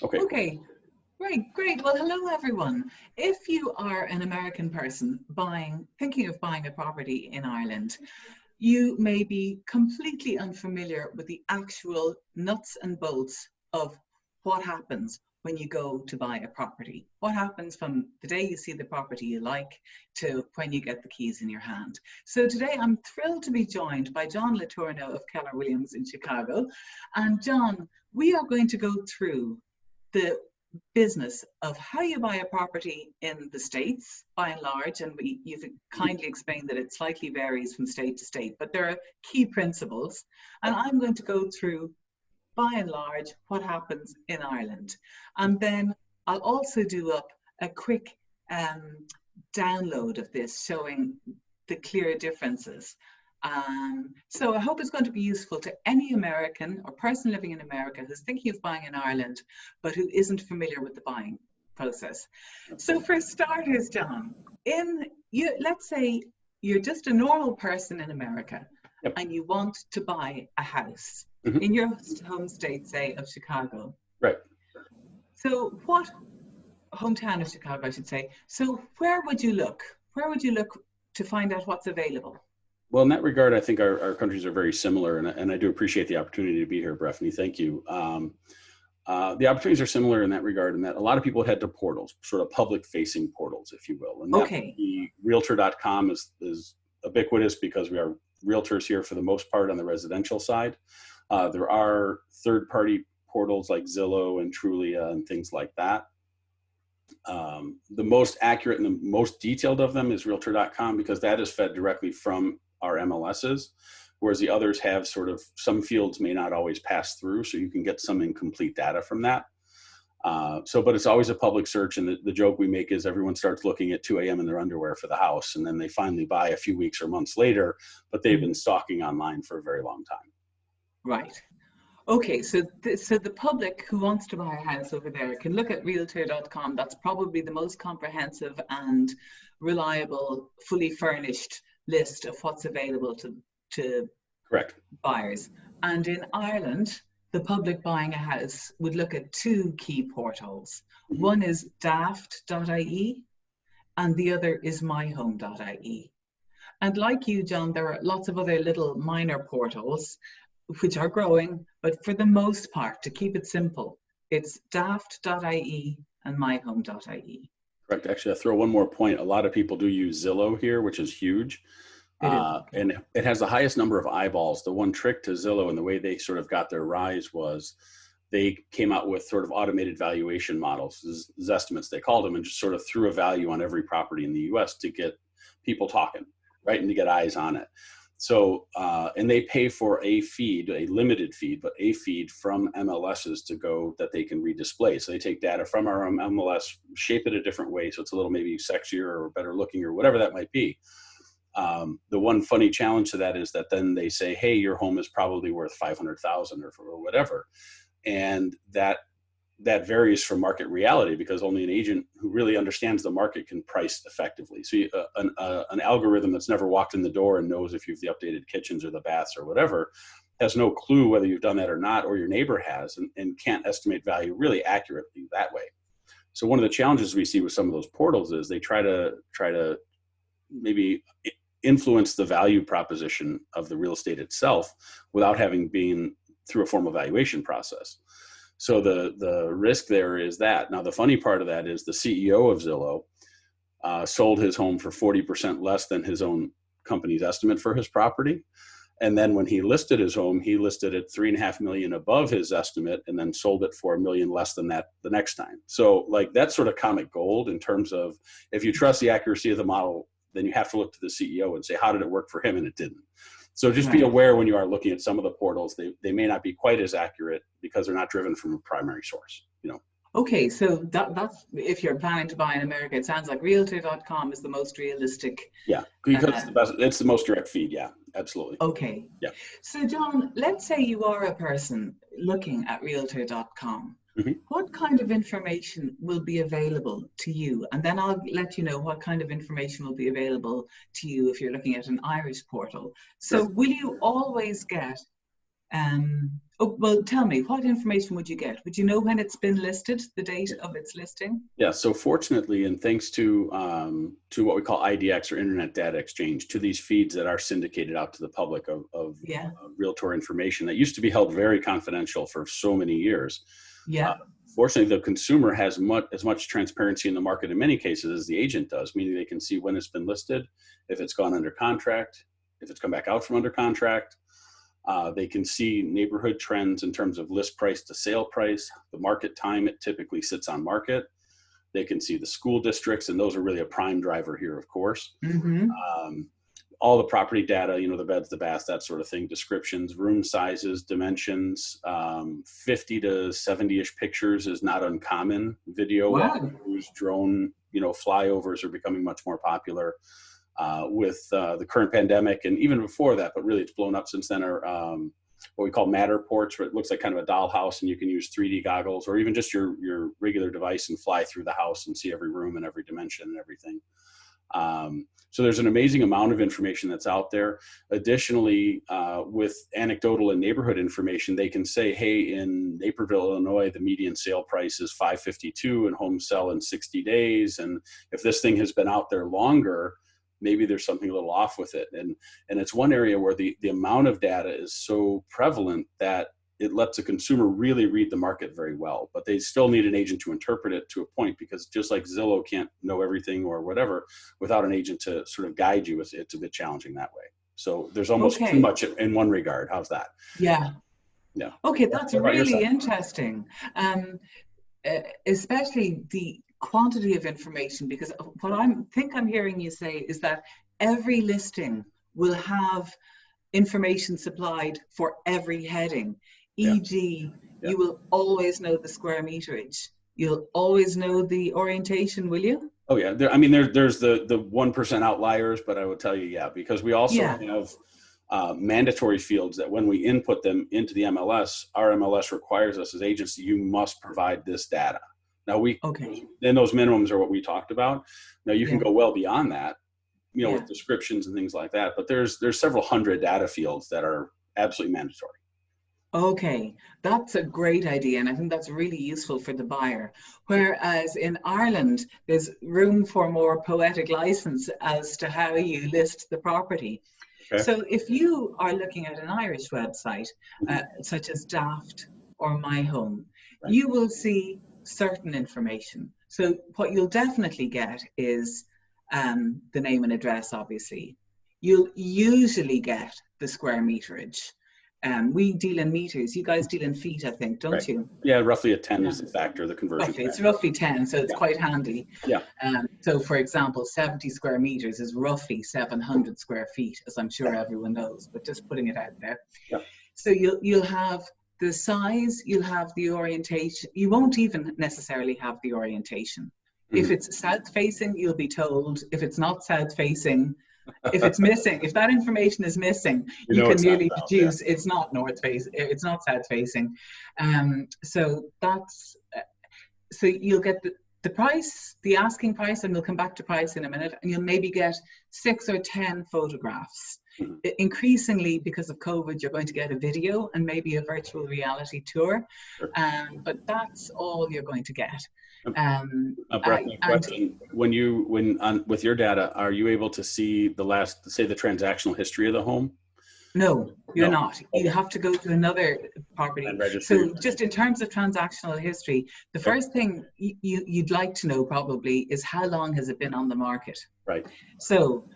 Okay. Okay, right, great. Well, hello everyone. If you are an American person thinking of buying a property in Ireland, you may be completely unfamiliar with the actual nuts and bolts of what happens when you go to buy a property. What happens from the day you see the property you like to when you get the keys in your hand. So today I'm thrilled to be joined by LeTourneau of Keller Williams in Chicago. And John, we are going to go through the business of how you buy a property in the States, by and large, and you've kindly explained that it slightly varies from state to state, but there are key principles. And I'm going to go through, by and large, what happens in Ireland. And then I'll also do up a quick download of this showing the clear differences. So I hope it's going to be useful to any American or person living in America who's thinking of buying in Ireland, but who isn't familiar with the buying process. So for starters, John, let's say you're just a normal person in America, Yep. and you want to buy a house in your home state, say, of Chicago. Right. So hometown of Chicago, I should say. So where would you look? Where would you look to find out what's available? Well, in that regard, I think our countries are very similar, and I do appreciate the opportunity to be here, Breffnie. Thank you. The opportunities are similar in that regard, in that a lot of people head to portals, sort of public-facing portals, if you will. And that the Realtor.com is ubiquitous because we are realtors here for the most part on the residential side. There are third-party portals like Zillow and Trulia and things like that. The most accurate and the most detailed of them is Realtor.com because that is fed directly from our MLSs, whereas the others have sort of, some fields may not always pass through, so you can get some incomplete data from that. But it's always a public search, and the joke we make is everyone starts looking at 2 a.m. in their underwear for the house, and then they finally buy a few weeks or months later, but they've been stalking online for a very long time. Right. Okay, so the public who wants to buy a house over there can look at Realtor.com. That's probably the most comprehensive and reliable, fully furnished list of what's available to Correct. buyers. And in Ireland, the public buying a house would look at two key portals. One is daft.ie and the other is myhome.ie. And like you, John, there are lots of other little minor portals which are growing, but for the most part, to keep it simple, it's daft.ie and myhome.ie. Correct. Actually, I'll throw one more point. A lot of people do use Zillow here, which is huge. And it has the highest number of eyeballs. The one trick to Zillow and the way they sort of got their rise was they came out with sort of automated valuation models, estimates they called them, and just sort of threw a value on every property in the US to get people talking, right, and to get eyes on it. So, and they pay for a feed, a limited feed, but a feed from MLSs to go that they can redisplay. So they take data from our MLS, shape it a different way, so it's a little maybe sexier or better looking or whatever that might be. The one funny challenge to that is that then they say, hey, your home is probably worth 500,000 or whatever. And that varies from market reality because only an agent who really understands the market can price effectively. So an algorithm that's never walked in the door and knows if you've the updated kitchens or the baths or whatever has no clue whether you've done that or not, or your neighbor has, and can't estimate value really accurately that way. So one of the challenges we see with some of those portals is they try to maybe influence the value proposition of the real estate itself without having been through a formal valuation process. So the risk there is that. Now, the funny part of that is the CEO of Zillow sold his home for 40% less than his own company's estimate for his property. And then when he listed his home, he listed it $3.5 million above his estimate and then sold it for $1 million less than that the next time. So like that's sort of comic gold in terms of if you trust the accuracy of the model, then you have to look to the CEO and say, how did it work for him? And it didn't. So just be aware when you are looking at some of the portals, they may not be quite as accurate because they're not driven from a primary source, you know. Okay, so that's if you're planning to buy in America, it sounds like Realtor.com is the most realistic. Yeah, because it's the most direct feed. Yeah, absolutely. Okay. Yeah. So John, let's say you are a person looking at Realtor.com. Mm-hmm. What kind of information will be available to you? And then I'll let you know what kind of information will be available to you if you're looking at an Irish portal. So will you always get Oh, well, tell me, what information would you get? Would you know when it's been listed, the date of its listing? Yeah, so fortunately, and thanks to what we call IDX or Internet Data Exchange, to these feeds that are syndicated out to the public of Yeah. realtor information that used to be held very confidential for so many years. Yeah. Fortunately, the consumer has as much transparency in the market in many cases as the agent does, meaning they can see when it's been listed, if it's gone under contract, if it's come back out from under contract. They can see neighborhood trends in terms of list price to sale price, the market time it typically sits on market. They can see the school districts, and those are really a prime driver here, of course. Mm-hmm. All the property data, the beds, the baths, that sort of thing, descriptions, room sizes, dimensions, 50 to 70-ish pictures is not uncommon. Video, Wow. drone, flyovers are becoming much more popular. With the current pandemic, and even before that, but really it's blown up since then, are what we call Matterports, where it looks like kind of a dollhouse, and you can use 3D goggles or even just your regular device and fly through the house and see every room and every dimension and everything. So there's an amazing amount of information that's out there. Additionally, with anecdotal and neighborhood information, they can say, hey, in Naperville, Illinois, the median sale price is $552 and homes sell in 60 days. And if this thing has been out there longer, maybe there's something a little off with it. And it's one area where the amount of data is so prevalent that it lets a consumer really read the market very well, but they still need an agent to interpret it to a point, because just like Zillow can't know everything or whatever, without an agent to sort of guide you, it's a bit challenging that way. So there's almost too much in one regard. How's that? Yeah. Yeah. Okay, that's really interesting. Especially the quantity of information, because what I'm hearing you say is that every listing will have information supplied for every heading. E.g., you will always know the square meterage. You'll always know the orientation, will you? Oh yeah, there's the 1% outliers, but I would tell you, because we also have mandatory fields that when we input them into the MLS, our MLS requires us as agents, you must provide this data. Now then those minimums are what we talked about. Now you can go well beyond that, with descriptions and things like that, but there's several hundred data fields that are absolutely mandatory. Okay, that's a great idea, and I think that's really useful for the buyer. Whereas in Ireland, there's room for more poetic license as to how you list the property. Okay. So if you are looking at an Irish website, such as Daft or My Home, you will see certain information. So what you'll definitely get is the name and address, obviously. You'll usually get the square meterage. We deal in meters. You guys deal in feet, I think, don't you? Yeah, roughly a 10 is the factor, the conversion. Roughly, it's roughly 10, so it's quite handy. Yeah. So, for example, 70 square meters is roughly 700 square feet, as I'm sure everyone knows, but just putting it out there. Yeah. So you'll have the size, you'll have the orientation. You won't even necessarily have the orientation. Mm-hmm. If it's south-facing, you'll be told. If it's not south-facing, if it's missing, if that information is missing, you can merely deduce it's not north-facing, it's not south-facing. So you'll get the price, the asking price, and we'll come back to price in a minute, and you'll maybe get 6 or 10 photographs. Mm-hmm. Increasingly, because of COVID, you're going to get a video and maybe a virtual reality tour, but that's all you're going to get. Question. With your data, are you able to see the transactional history of the home? No, you're not. You have to go to another property. So just in terms of transactional history, the first thing you'd like to know probably is how long has it been on the market? Right. So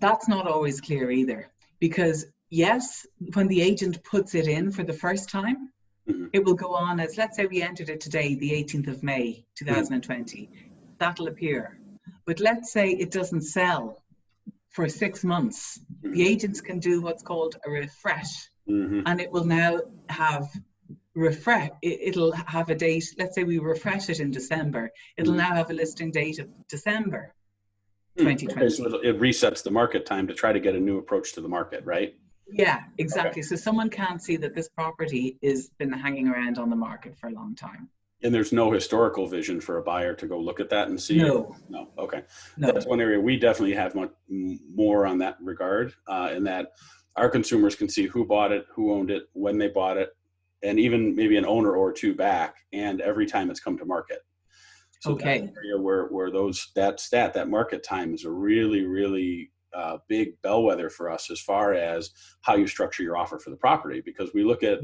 that's not always clear either, because yes, when the agent puts it in for the first time, it will go on as, let's say we entered it today, the 18th of May, 2020. That'll appear. But let's say it doesn't sell for 6 months. The agents can do what's called a refresh. And it will now have it'll have a date. Let's say we refresh it in December. It'll now have a listing date of December 2020. Okay, so it resets the market time to try to get a new approach to the market, right? Yeah, exactly. Okay. So someone can't see that this property has been hanging around on the market for a long time. And there's no historical vision for a buyer to go look at that and see? No. Okay. No. That's one area we definitely have much more on that regard, in that our consumers can see who bought it, who owned it, when they bought it, and even maybe an owner or two back, and every time it's come to market. So that's an area where that market time is a really, really big bellwether for us as far as how you structure your offer for the property. Because we look at,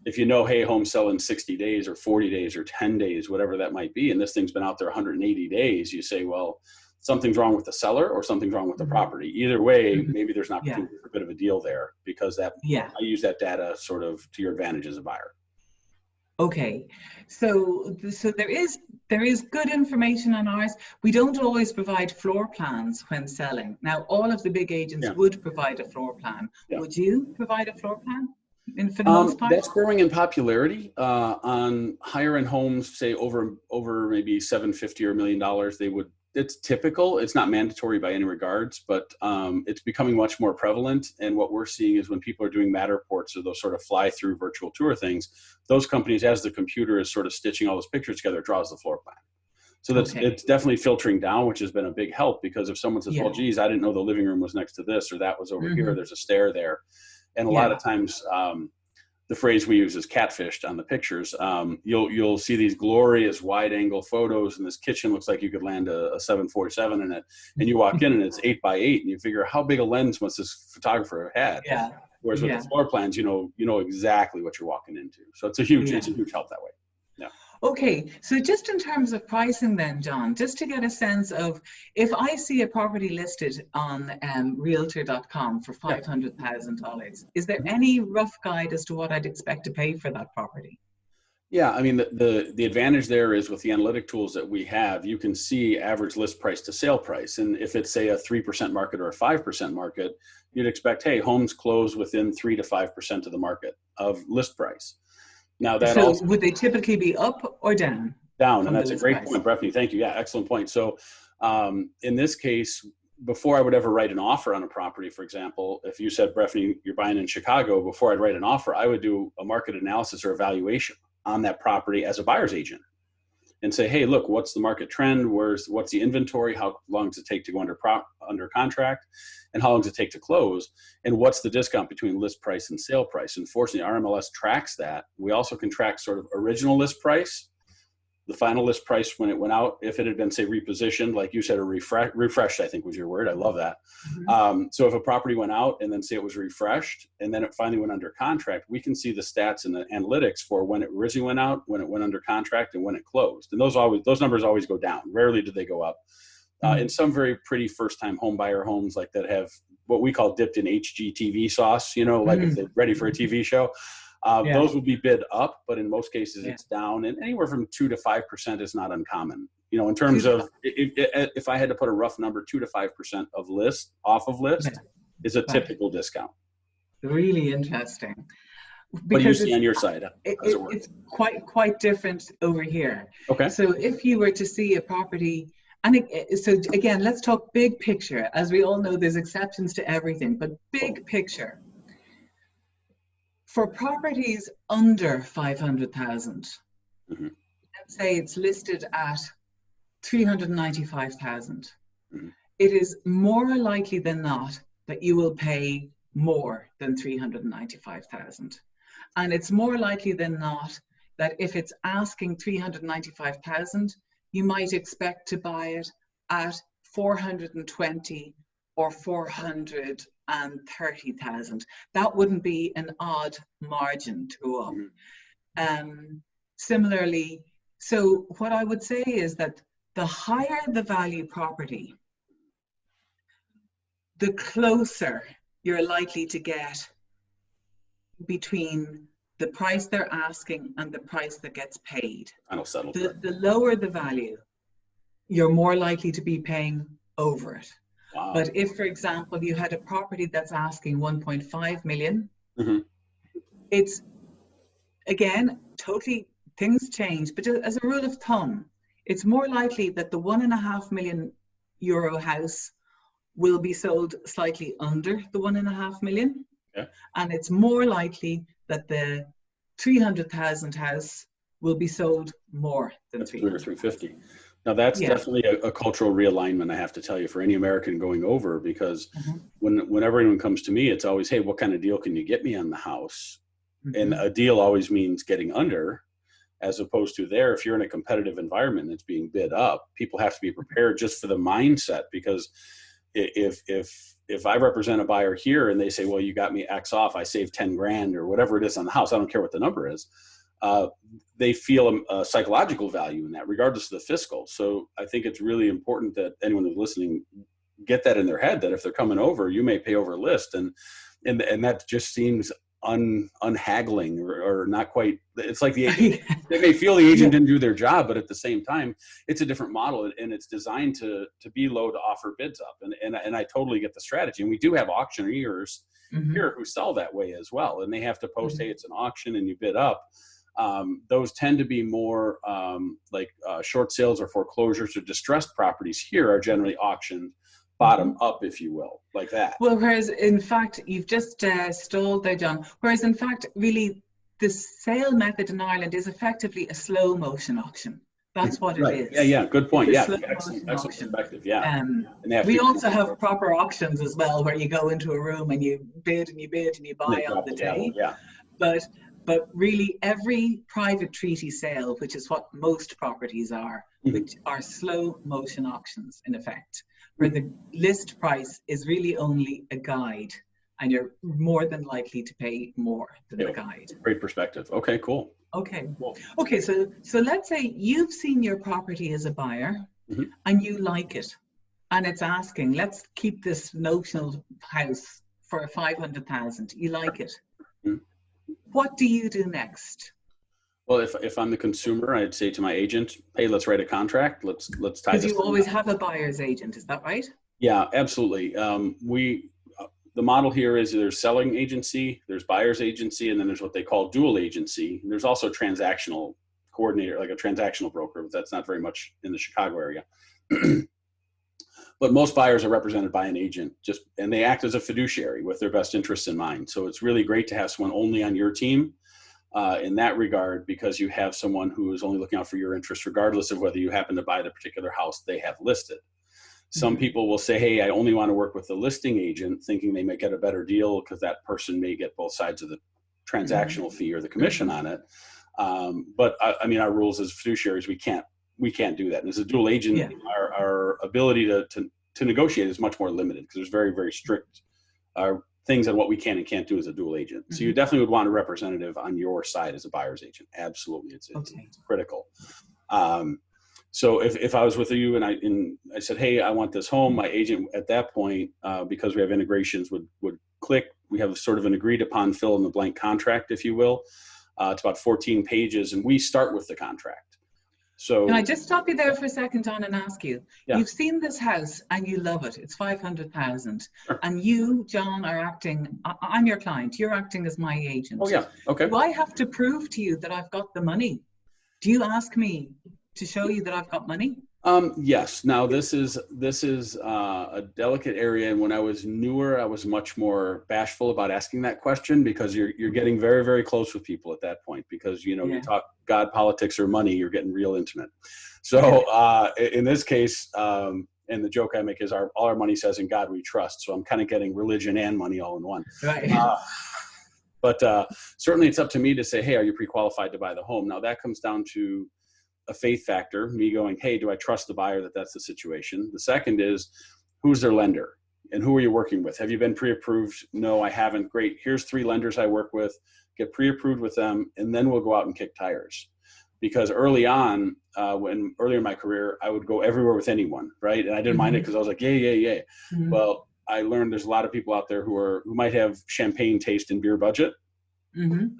if you know, hey, home sell in 60 days or 40 days or 10 days, whatever that might be, and this thing's been out there 180 days, you say, well, something's wrong with the seller or something's wrong with the property. Either way, maybe there's an opportunity for a bit of a deal there, because I use that data sort of to your advantage as a buyer. Okay, so there is good information on ours. We don't always provide floor plans when selling. Now, all of the big agents would provide a floor plan. Would you provide a floor plan? For the most part? That's growing in popularity on higher end homes, say over maybe $750 or $1 million. They would. It's typical. It's not mandatory by any regards, but it's becoming much more prevalent. And what we're seeing is when people are doing Matterports or those sort of fly through virtual tour things, those companies, as the computer is sort of stitching all those pictures together, draws the floor plan. So it's definitely filtering down, which has been a big help, because if someone says, well, geez, I didn't know the living room was next to this, or that was over here, there's a stair there. And a lot of times, the phrase we use is catfished on the pictures. You'll see these glorious wide angle photos, and this kitchen looks like you could land a 747 in it. And you walk in and it's 8x8, and you figure, how big a lens must this photographer have had? Whereas with the floor plans, you know exactly what you're walking into. So it's a huge help that way. Yeah. Okay, so just in terms of pricing then, John, just to get a sense of, if I see a property listed on realtor.com for $500,000, is there any rough guide as to what I'd expect to pay for that property? Yeah, I mean, the advantage there is with the analytic tools that we have, you can see average list price to sale price. And if it's, say, a 3% market or a 5% market, you'd expect, hey, homes close within 3 to 5% of the market of list price. Now that also, would they typically be up or down? Down, and that's a great point, Breffnie. Thank you. Yeah, excellent point. So in this case, before I would ever write an offer on a property, for example, if you said, Breffnie, you're buying in Chicago, before I'd write an offer, I would do a market analysis or evaluation on that property as a buyer's agent and say, hey, look, what's the market trend? What's the inventory? How long does it take to go under contract? And how long does it take to close? And what's the discount between list price and sale price? Unfortunately, our MLS tracks that. We also can track sort of original list price, the final list price when it went out, if it had been, say, repositioned, like you said, or refreshed, I think was your word. I love that. So if a property went out and then say it was refreshed and then it finally went under contract, we can see the stats and the analytics for when it originally went out, when it went under contract, and when it closed. And those numbers always go down. Rarely do they go up. In some very pretty first-time home buyer homes like that have what we call dipped in HGTV sauce, like if they're ready for a TV show. Those would be bid up, but in most cases it's down, and anywhere from 2 to 5% is not uncommon. In terms of if I had to put a rough number, 2 to 5% of list is a typical discount. Really interesting. What do you see on your side? It's quite different over here. Okay. So if you were to see a property, so again, let's talk big picture. As we all know, there's exceptions to everything, but big picture. For properties under 500,000, let's say it's listed at 395,000. It is more likely than not that you will pay more than 395,000. And it's more likely than not that if it's asking 395,000, you might expect to buy it at 420 or 430,000. That wouldn't be an odd margin to go up. Similarly, so what I would say is that the higher the value property, the closer you're likely to get between the price they're asking and the price that gets paid. The lower the value, you're more likely to be paying over it. Wow. But if, for example, you had a property that's asking 1.5 million, it's, again, totally, things change, but as a rule of thumb, it's more likely that the €1.5 million house will be sold slightly under the 1.5 million. And it's more likely that the 300,000 house will be sold more than 300,000. 350. Now that's Yeah. definitely a cultural realignment, I have to tell you, for any American going over, because Mm-hmm. whenever anyone comes to me, it's always, hey, what kind of deal can you get me on the house? And Mm-hmm. a deal always means getting under, as opposed to there, if you're in a competitive environment that's being bid up, people have to be prepared just for the mindset, because if I represent a buyer here and they say, well, you got me X off, I saved 10 grand or whatever it is on the house, I don't care what the number is. They feel a psychological value in that, regardless of the fiscal. So I think it's really important that anyone who's listening get that in their head, that if they're coming over, you may pay over list, and that just seems unhaggling or not quite. It's like the agent, they may feel the agent didn't do their job, but at the same time, it's a different model, and it's designed to be low to offer bids up. And I totally get the strategy. And we do have auctioneers here who sell that way as well, and they have to post, hey, it's an auction, and you bid up. Those tend to be more short sales or foreclosures or distressed properties here are generally auctioned bottom up, if you will, like that. Well, whereas in fact, you've just stalled there, John. Whereas in fact, really, the sale method in Ireland is effectively a slow motion auction. That's what it is. Yeah, good point. It's Yeah, a slow motion auction. perspective. Yeah. We also have proper auctions as well, where you go into a room and you bid and you bid and you buy on the day. Yeah. But really, every private treaty sale, which is what most properties are, which are slow motion auctions in effect, where the list price is really only a guide, and you're more than likely to pay more than the guide. Great perspective. Okay, cool. Okay. Okay, so let's say you've seen your property as a buyer and you like it, and it's asking, let's keep this notional house for 500,000. You like it. What do you do next? Well, if I'm the consumer, I'd say to my agent, hey, let's write a contract. Let's tie this. Because you always have a buyer's agent, is that right? Yeah, absolutely. The model here is there's selling agency, there's buyer's agency, and then there's what they call dual agency. And there's also transactional coordinator, like a transactional broker, but that's not very much in the Chicago area. But most buyers are represented by an agent, and they act as a fiduciary with their best interests in mind. So it's really great to have someone only on your team in that regard, because you have someone who is only looking out for your interests, regardless of whether you happen to buy the particular house they have listed. Some people will say, hey, I only want to work with the listing agent, thinking they may get a better deal because that person may get both sides of the transactional fee or the commission on it. But I mean, our rules as fiduciaries, we can't do that. And as a dual agent, our ability to negotiate is much more limited, because there's very, very strict things on what we can and can't do as a dual agent. So you definitely would want a representative on your side as a buyer's agent. Absolutely. It's critical. So if I was with you and I said, hey, I want this home, my agent at that point, because we have integrations, would click. We have sort of an agreed upon fill in the blank contract, if you will. It's about 14 pages, and we start with the contract. So can I just stop you there for a second, John, and ask you, you've seen this house and you love it. It's 500,000. Sure. And you, John, are acting, I'm your client, you're acting as my agent. Oh yeah, okay. Do I have to prove to you that I've got the money? Do you ask me to show you that I've got money? Yes. Now this is a delicate area, and when I was newer, I was much more bashful about asking that question, because you're getting very, very close with people at that point, because you talk God, politics, or money, you're getting real intimate. So in this case, and the joke I make is all our money says in God we trust. So I'm kind of getting religion and money all in one. Right. But certainly it's up to me to say, hey, are you pre-qualified to buy the home? Now that comes down to a faith factor, me going, hey, do I trust the buyer that that's the situation? The second is, who's their lender and who are you working with? Have you been pre-approved? No, I haven't. Great. Here's 3 lenders I work with. Get pre-approved with them, and then we'll go out and kick tires. Because early on, earlier in my career, I would go everywhere with anyone, right? And I didn't mind it because I was like, yeah. Well, I learned there's a lot of people out there who might have champagne taste and beer budget,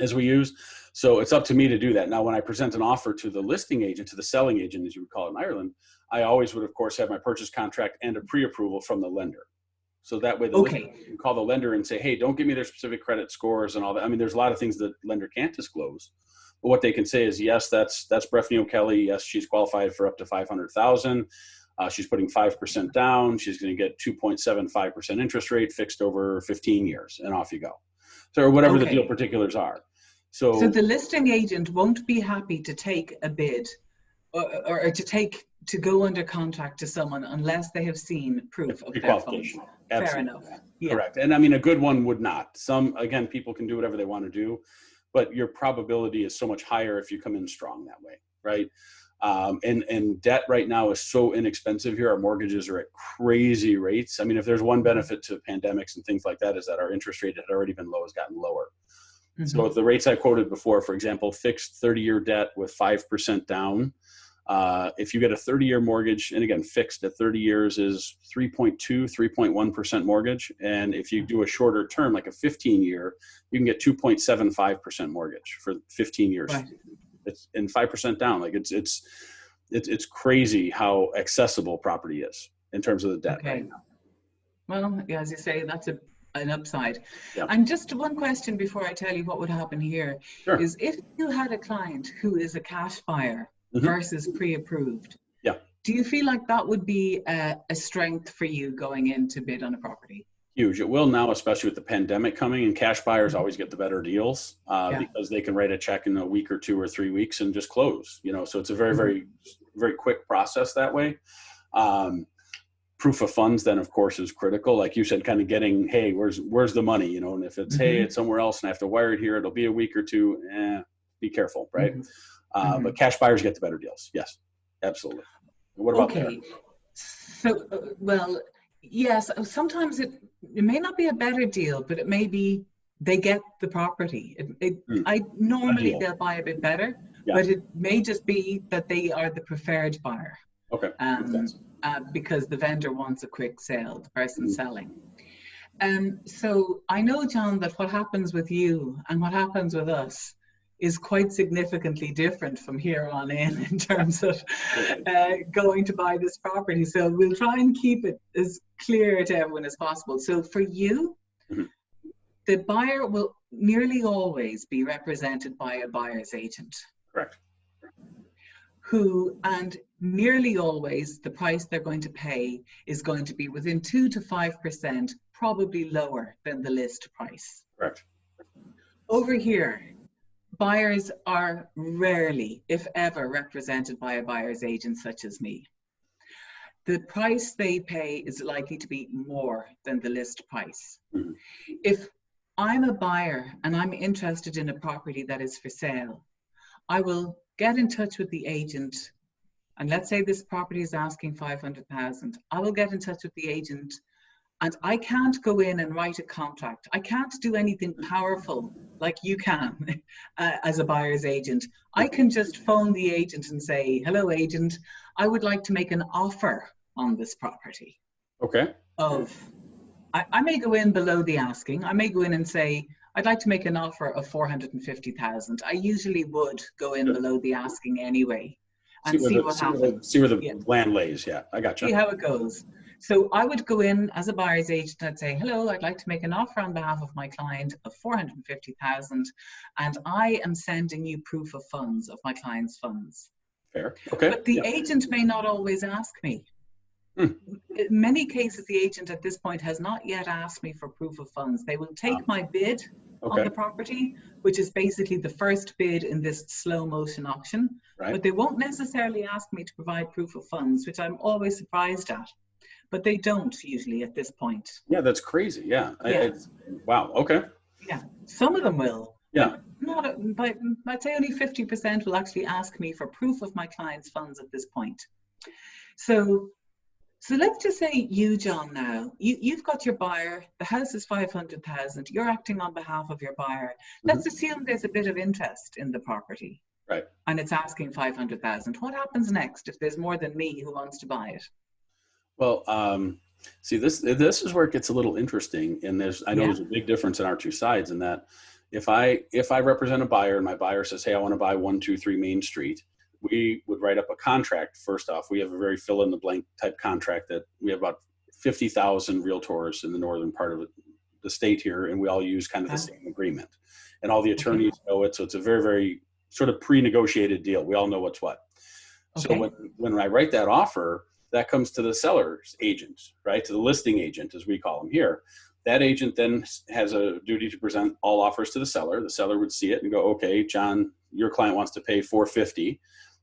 as we use. So it's up to me to do that. Now, when I present an offer to the listing agent, to the selling agent, as you would call it in Ireland, I always would, of course, have my purchase contract and a pre-approval from the lender. So that way, you can call the lender and say, hey, don't give me their specific credit scores and all that. I mean, there's a lot of things that lender can't disclose. But what they can say is, yes, that's Breffnie O'Kelly. Yes, she's qualified for up to 500,000. She's putting 5% down. She's going to get 2.75% interest rate fixed over 15 years, and off you go. So, or whatever the deal particulars are. So the listing agent won't be happy to take a bid or to go under contract to someone unless they have seen proof of their funds. Fair enough. Yeah. Correct. And I mean, a good one would not. Some, again, people can do whatever they want to do, but your probability is so much higher if you come in strong that way, right? And debt right now is so inexpensive here. Our mortgages are at crazy rates. I mean, if there's one benefit to pandemics and things like that, is that our interest rate had already been low, has gotten lower. Mm-hmm. So the rates I quoted before, for example, fixed 30-year debt with 5% down. If you get a 30-year mortgage, and again, fixed at 30 years is 3.1% mortgage. And if you do a shorter term, like a 15-year, you can get 2.75% mortgage for 15 years. Right. It's in 5% down. Like it's crazy how accessible property is in terms of the debt right now. Well, yeah, as you say, that's an upside. Yeah. And just one question before I tell you what would happen here. Sure. Is if you had a client who is a cash buyer versus pre-approved, do you feel like that would be a strength for you going in to bid on a property? Huge. It will now, especially with the pandemic coming, and cash buyers always get the better deals because they can write a check in a week or 2 or 3 weeks and just close, so it's a very, very, very quick process that way. Proof of funds then of course is critical. Like you said, kind of getting, hey, where's the money, and if it's, hey, it's somewhere else and I have to wire it here, it'll be a week or two, be careful, right? But cash buyers get the better deals. Yes, absolutely. What about there? So, well, yes, sometimes it may not be a better deal, but it may be they get the property. Normally they'll buy a bit better, but it may just be that they are the preferred buyer. Okay. Because the vendor wants a quick sale, the person selling. So I know, John, that what happens with you and what happens with us is quite significantly different from here on in terms of going to buy this property. So we'll try and keep it as clear to everyone as possible. So for you, the buyer will nearly always be represented by a buyer's agent. Correct. And nearly always the price they're going to pay is going to be within 2 to 5%, probably lower than the list price. Correct. Over here, buyers are rarely, if ever, represented by a buyer's agent such as me. The price they pay is likely to be more than the list price. If I'm a buyer and I'm interested in a property that is for sale, I will get in touch with the agent, and let's say this property is asking 500,000. I will get in touch with the agent, and I can't go in and write a contract. I can't do anything powerful like you can as a buyer's agent. I can just phone the agent and say, hello, agent, I would like to make an offer on this property. Okay. I may go in below the asking. I may go in and say, I'd like to make an offer of 450,000. I usually would go in below the asking anyway and see what happens. See where the land lays. Yeah, I got you. See how it goes. So I would go in as a buyer's agent and I'd say, hello, I'd like to make an offer on behalf of my client of 450,000, and I am sending you proof of funds of my client's funds. Fair. Okay. But the agent may not always ask me. In many cases, the agent at this point has not yet asked me for proof of funds. They will take my bid on the property, which is basically the first bid in this slow motion auction, but they won't necessarily ask me to provide proof of funds, which I'm always surprised at. But they don't usually at this point. Yeah, that's crazy. Yeah. Wow. Okay. Yeah. Some of them will. Yeah. But I'd say only 50% will actually ask me for proof of my client's funds at this point. So let's just say you, John, now, you've got your buyer, the house is 500,000, you're acting on behalf of your buyer. Let's assume there's a bit of interest in the property. Right. And it's asking 500,000. What happens next if there's more than me who wants to buy it? Well, see, this is where it gets a little interesting. And I know there's a big difference in our two sides in that if I represent a buyer and my buyer says, hey, I want to buy 123 Main Street, we would write up a contract. First off, we have a very fill in the blank type contract that we have about 50,000 realtors in the northern part of the state here, and we all use kind of the same agreement. And all the attorneys know it, so it's a very, very sort of pre-negotiated deal. We all know what's what. So when I write that offer, that comes to the seller's agent, right? To the listing agent, as we call them here. That agent then has a duty to present all offers to the seller. The seller would see it and go, okay, John, your client wants to pay 450.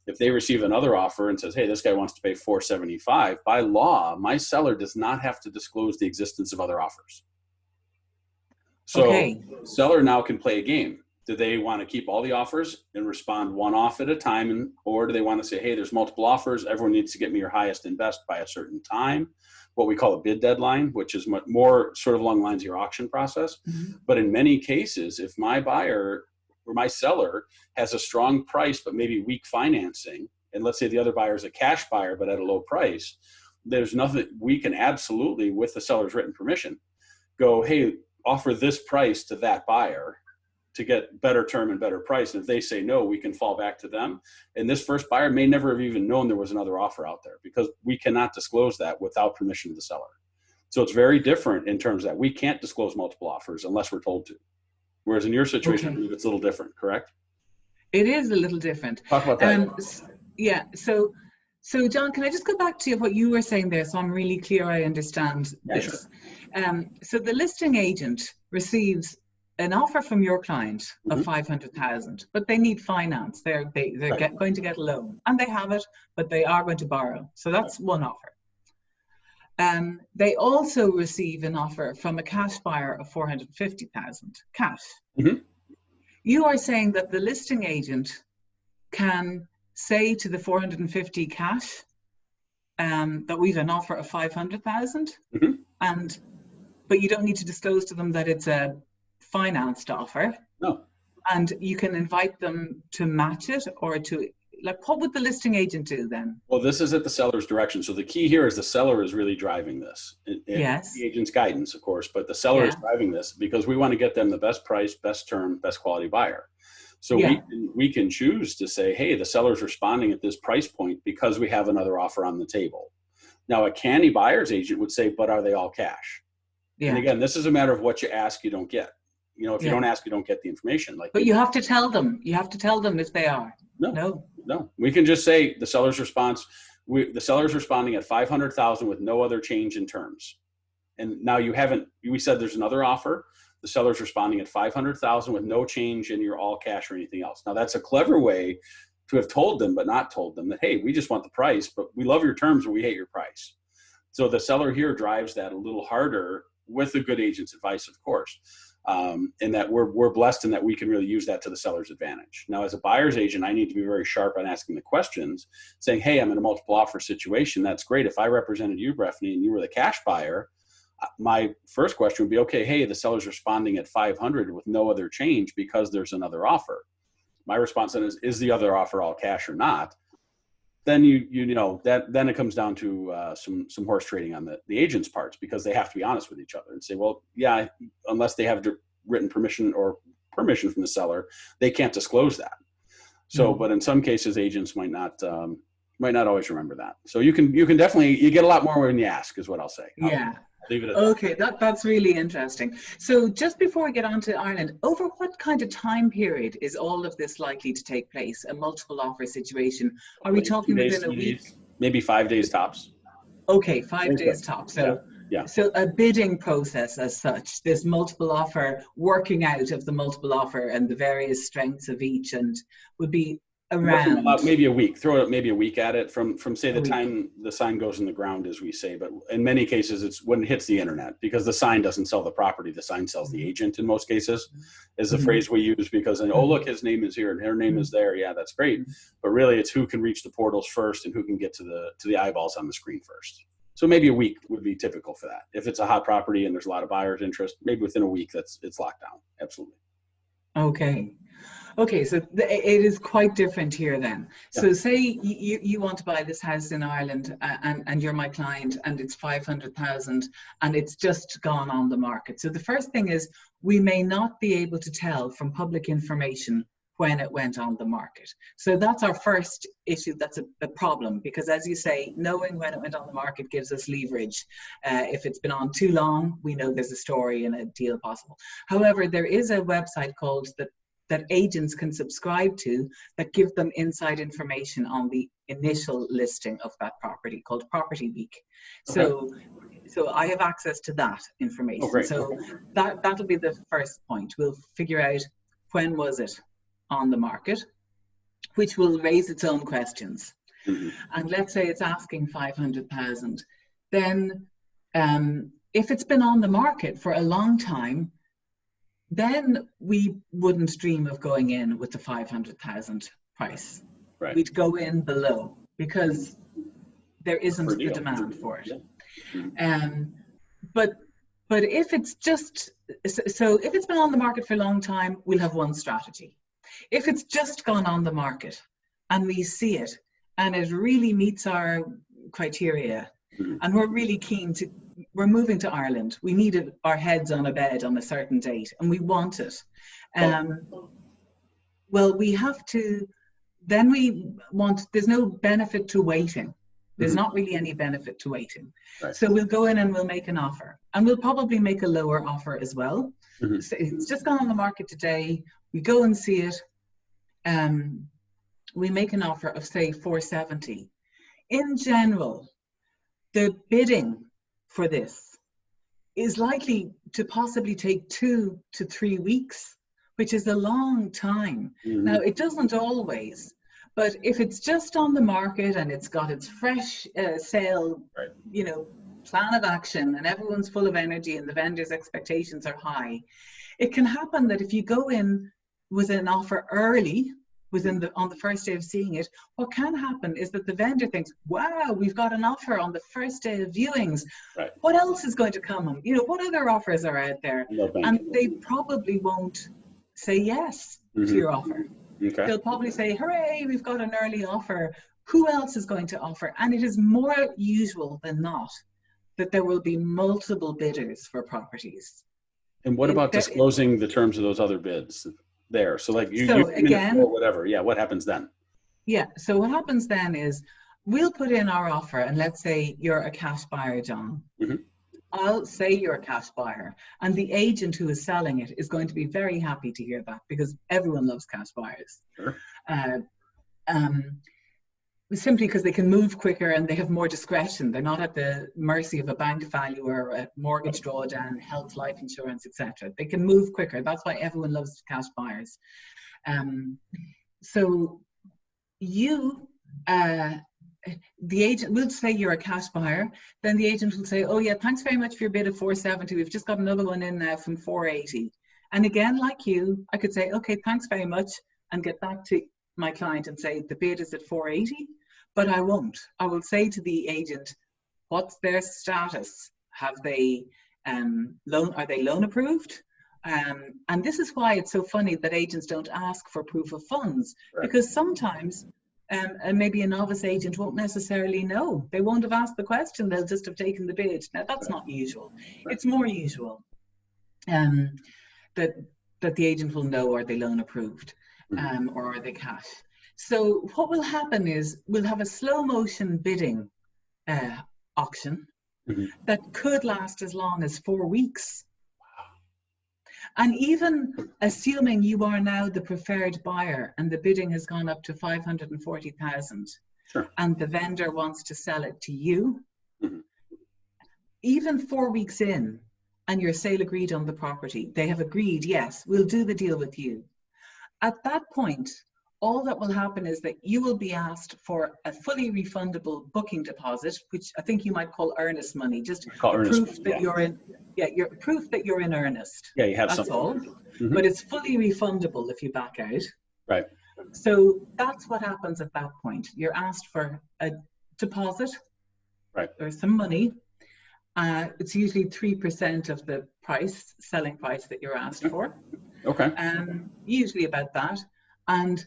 If they receive another offer and says, hey, this guy wants to pay $475, by law, my seller does not have to disclose the existence of other offers. So seller now can play a game. Do they want to keep all the offers and respond one off at a time? Or do they want to say, hey, there's multiple offers. Everyone needs to get me your highest and best by a certain time, what we call a bid deadline, which is much more sort of along the lines of your auction process. But in many cases, if my buyer or my seller has a strong price, but maybe weak financing, and let's say the other buyer is a cash buyer, but at a low price, there's nothing, we can absolutely, with the seller's written permission, go, hey, offer this price to that buyer to get better term and better price. And if they say no, we can fall back to them. And this first buyer may never have even known there was another offer out there, because we cannot disclose that without permission of the seller. So it's very different in terms that we can't disclose multiple offers unless we're told to. Whereas in your situation, I believe it's a little different, correct? It is a little different. Talk about that. Yeah. So John, can I just go back to what you were saying there, so I'm really clear I understand this? Sure. So the listing agent receives an offer from your client of 500,000, but they need finance. They're going to get a loan, and they have it, but they are going to borrow. So that's one offer. They also receive an offer from a cash buyer of 450,000 cash. You are saying that the listing agent can say to the 450 cash that we've an offer of 500,000, but you don't need to disclose to them that it's a financed offer. No. And you can invite them to match it, or to, like, what would the listing agent do then? Well, this is at the seller's direction. So the key here is the seller is really driving this. Yes. The agent's guidance, of course, but the seller is driving this because we want to get them the best price, best term, best quality buyer. So we can choose to say, hey, the seller's responding at this price point because we have another offer on the table. Now, a canny buyer's agent would say, but are they all cash? And again, this is a matter of what you ask, you don't get. You know, if you don't ask, you don't get the information. But you have to tell them. You have to tell them if they are. No. We can just say the seller's response. The seller's responding at 500,000 with no other change in terms. And now we said there's another offer. The seller's responding at 500,000 with no change in your all cash or anything else. Now that's a clever way to have told them, but not told them that, hey, we just want the price, but we love your terms, but we hate your price. So the seller here drives that a little harder with a good agent's advice, of course. And that we're blessed in that we can really use that to the seller's advantage. Now, as a buyer's agent, I need to be very sharp on asking the questions, saying, hey, I'm in a multiple offer situation. That's great. If I represented you, Breffnie, and you were the cash buyer, my first question would be, okay, hey, the seller's responding at 500 with no other change because there's another offer. My response then is the other offer all cash or not? Then then it comes down to some horse trading on the agent's parts, because they have to be honest with each other and say, well, yeah, unless they have written permission from the seller, they can't disclose that. So, but in some cases, agents might not always remember that. So you can definitely, you get a lot more when you ask, is what I'll say. Yeah. Leave it at okay, that's really interesting. So just before we get on to Ireland, over what kind of time period is all of this likely to take place, a multiple offer situation? Are we talking within a week? Maybe 5 days tops. Okay, 5 days tops. So so a bidding process as such, this multiple offer, working out of the multiple offer and the various strengths of each, and would be around maybe a week. Throw maybe a week at it from say the time the sign goes in the ground, as we say. But in many cases, it's when it hits the internet, because the sign doesn't sell the property; the sign sells the agent. In most cases, is the phrase we use, because oh, look, his name is here and her name is there. Yeah, that's great. But really, it's who can reach the portals first and who can get to the eyeballs on the screen first. So maybe a week would be typical for that. If it's a hot property and there's a lot of buyers' interest, maybe within a week it's locked down. Absolutely. Okay, so it is quite different here then. Yeah. So say you want to buy this house in Ireland and you're my client, and it's 500,000 and it's just gone on the market. So the first thing is, we may not be able to tell from public information when it went on the market. So that's our first issue. That's a problem, because as you say, knowing when it went on the market gives us leverage. If it's been on too long, we know there's a story and a deal possible. However, there is a website called that agents can subscribe to that give them inside information on the initial listing of that property, called Property Week. Okay. So I have access to that information. Oh, so that'll be the first point. We'll figure out when was it on the market. which will raise its own questions. Mm-hmm. And let's say it's asking 500,000, then if it's been on the market for a long time, then we wouldn't dream of going in with the 500,000 price. Right. We'd go in below because there isn't the demand for it. Yeah. Mm-hmm. But if it's just, so if it's been on the market for a long time, we'll have one strategy. If it's just gone on the market and we see it and it really meets our criteria, mm-hmm. and we're really keen to, we're moving to Ireland, we need our heads on a bed on a certain date and we want it. Well, we have to, then we want, there's no benefit to waiting. There's not really any benefit to waiting. Right. So we'll go in and we'll make an offer, and we'll probably make a lower offer as well. Mm-hmm. So it's just gone on the market today. We go and see it. We make an offer of, say, 470. In general, the bidding for this is likely to possibly take 2 to 3 weeks, which is a long time. Mm-hmm. Now, it doesn't always. But if it's just on the market and it's got its fresh sale, right. you know, plan of action, and everyone's full of energy and the vendor's expectations are high, it can happen that if you go in with an offer early, on the first day of seeing it, what can happen is that the vendor thinks, wow, we've got an offer on the first day of viewings. Right. What else is going to come? You know, what other offers are out there? And they probably won't say yes mm-hmm. to your offer. Okay. They'll probably say, hooray, we've got an early offer. Who else is going to offer? And it is more usual than not that there will be multiple bidders for properties. And what about disclosing the terms of those other bids there? So like you again, or whatever. Yeah, what happens then? Yeah, so what happens then is we'll put in our offer, and let's say you're a cash buyer, John. Mm-hmm. I'll say you're a cash buyer, and the agent who is selling it is going to be very happy to hear that, because everyone loves cash buyers. Sure. Simply because they can move quicker and they have more discretion. They're not at the mercy of a bank valuer, a mortgage drawdown, health, life insurance, etc. They can move quicker. That's why everyone loves cash buyers. So you, the agent will say you're a cash buyer, then the agent will say, oh yeah, thanks very much for your bid of 470. We've just got another one in now from 480. And again, like you, I could say, okay, thanks very much, and get back to my client and say the bid is at 480, but I won't. I will say to the agent, what's their status? Have they are they loan approved? And this is why it's so funny that agents don't ask for proof of funds, right. Because sometimes maybe a novice agent won't necessarily know. They won't have asked the question, they'll just have taken the bid. Now that's not usual. It's more usual that the agent will know, are they loan approved, or are they cash. So what will happen is we'll have a slow motion bidding auction that could last as long as 4 weeks. And even assuming you are now the preferred buyer and the bidding has gone up to 540,000, sure. And the vendor wants to sell it to you, even 4 weeks in, and your sale agreed on the property, they have agreed, yes, we'll do the deal with you. At that point, all that will happen is that you will be asked for a fully refundable booking deposit, which I think you might call earnest money, just proof that you're in, your proof that you're in earnest. Yeah, you have that's something. all. But it's fully refundable if you back out. Right. So that's what happens at that point. You're asked for a deposit, right, or some money. It's usually 3% of the price, selling price that you're asked for. Okay. Usually about that. And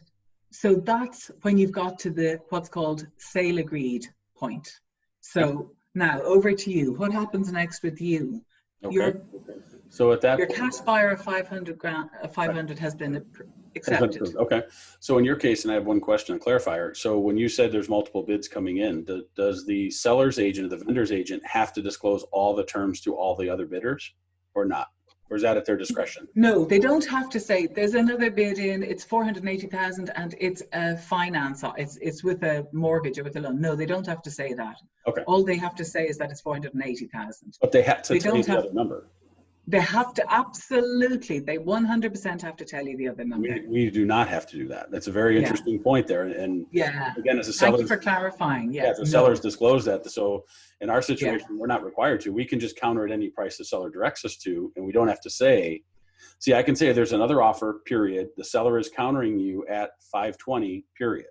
so that's when you've got to the what's called sale agreed point. So now over to you. What happens next with you? Okay. So at that your cash buyer of 500 has been accepted. Okay. So in your case, and I have one question, a clarifier. So when you said there's multiple bids coming in, does the seller's agent or the vendor's agent have to disclose all the terms to all the other bidders, or not? Or is that at their discretion? No, they don't have to say there's another bid in, it's 480,000 and it's a finance, it's with a mortgage or with a loan. No, they don't have to say that. Okay. All they have to say is that it's 480,000. But they have to tell you the other number. They have to, absolutely, they 100% have to tell you the other number. We do not have to do that. That's a very interesting point there. And again, as a seller, thank you for clarifying. Yeah, the sellers disclose that. So in our situation, we're not required to. We can just counter at any price the seller directs us to, and we don't have to say. See, I can say there's another offer, period. The seller is countering you at 520, period.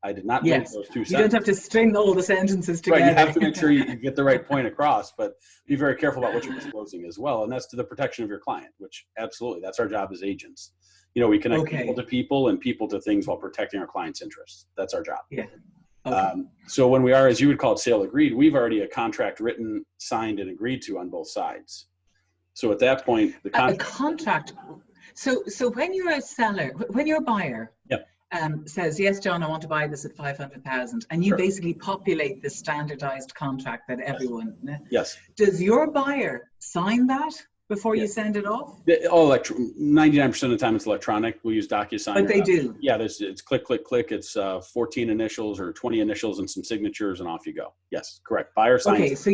I did not link those two sentences. You don't have to string all the sentences together. Right, you have to make sure you get the right point across, but be very careful about what you're disclosing as well. And that's to the protection of your client, which absolutely, that's our job as agents. You know, we connect people to people and people to things while protecting our client's interests. That's our job. Yeah. So when we are, as you would call it, sale agreed, we've already a contract written, signed, and agreed to on both sides. So at that point, the contract. So when you're a seller, when you're a buyer, says, yes, John, I want to buy this at 500,000, and you basically populate the standardized contract that everyone. Yes. Does your buyer sign that before you send it off? 99% of the time it's electronic. We use DocuSign. But they do. Yeah, it's click, click, click. It's 14 initials or 20 initials and some signatures, and off you go. Yes, correct. Buyer signs. Okay, so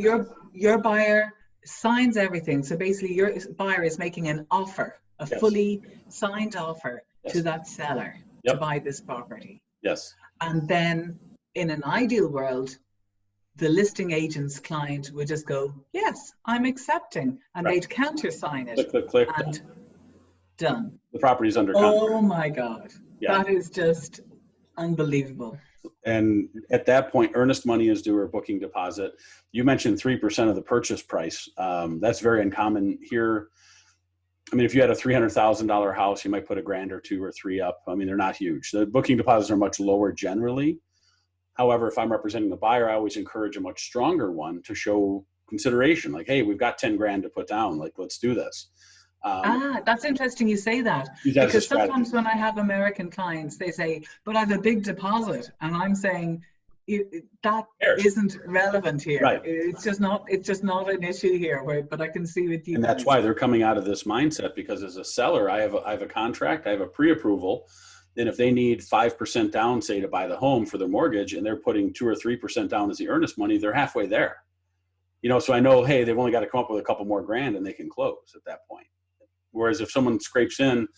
your buyer signs everything. So basically, your buyer is making an offer, a fully signed offer to that seller to buy this property. Yes. And then in an ideal world, the listing agent's client would just go, yes, I'm accepting. And they'd countersign it. Click, click, click. And done. The property's under contract. Oh my God. Yeah. That is just unbelievable. And at that point, earnest money is due or booking deposit. You mentioned 3% of the purchase price. That's very uncommon here. I mean, if you had a $300,000 house, you might put $1,000 or $2,000 or $3,000 up. I mean, they're not huge. The booking deposits are much lower generally. However, if I'm representing the buyer, I always encourage a much stronger one to show consideration. Like, hey, we've got $10,000 to put down. Like, let's do this. That's interesting you say that. Because sometimes when I have American clients, they say, but I have a big deposit. And I'm saying, that isn't relevant here. Right. It's just not an issue here. But I can see with you. And that's why they're coming out of this mindset, because as a seller, I have a contract, I have a pre-approval. Then if they need 5% down, say, to buy the home for their mortgage, and they're putting 2 or 3% down as the earnest money, they're halfway there. You know, so I know, hey, they've only got to come up with a couple more grand and they can close at that point. Whereas if someone scrapes in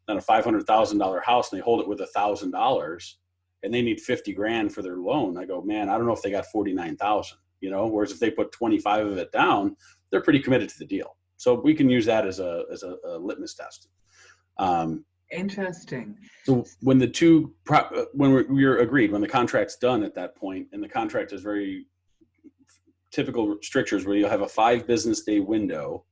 on a $500,000 house and they hold it with $1,000 and they need 50 grand for their loan, I go, man, I don't know if they got 49,000, you know, whereas if they put 25 of it down, they're pretty committed to the deal. So we can use that as a litmus test. Interesting. So when we're agreed, when the contract's done at that point, and the contract has very typical strictures where you'll have a 5 business day window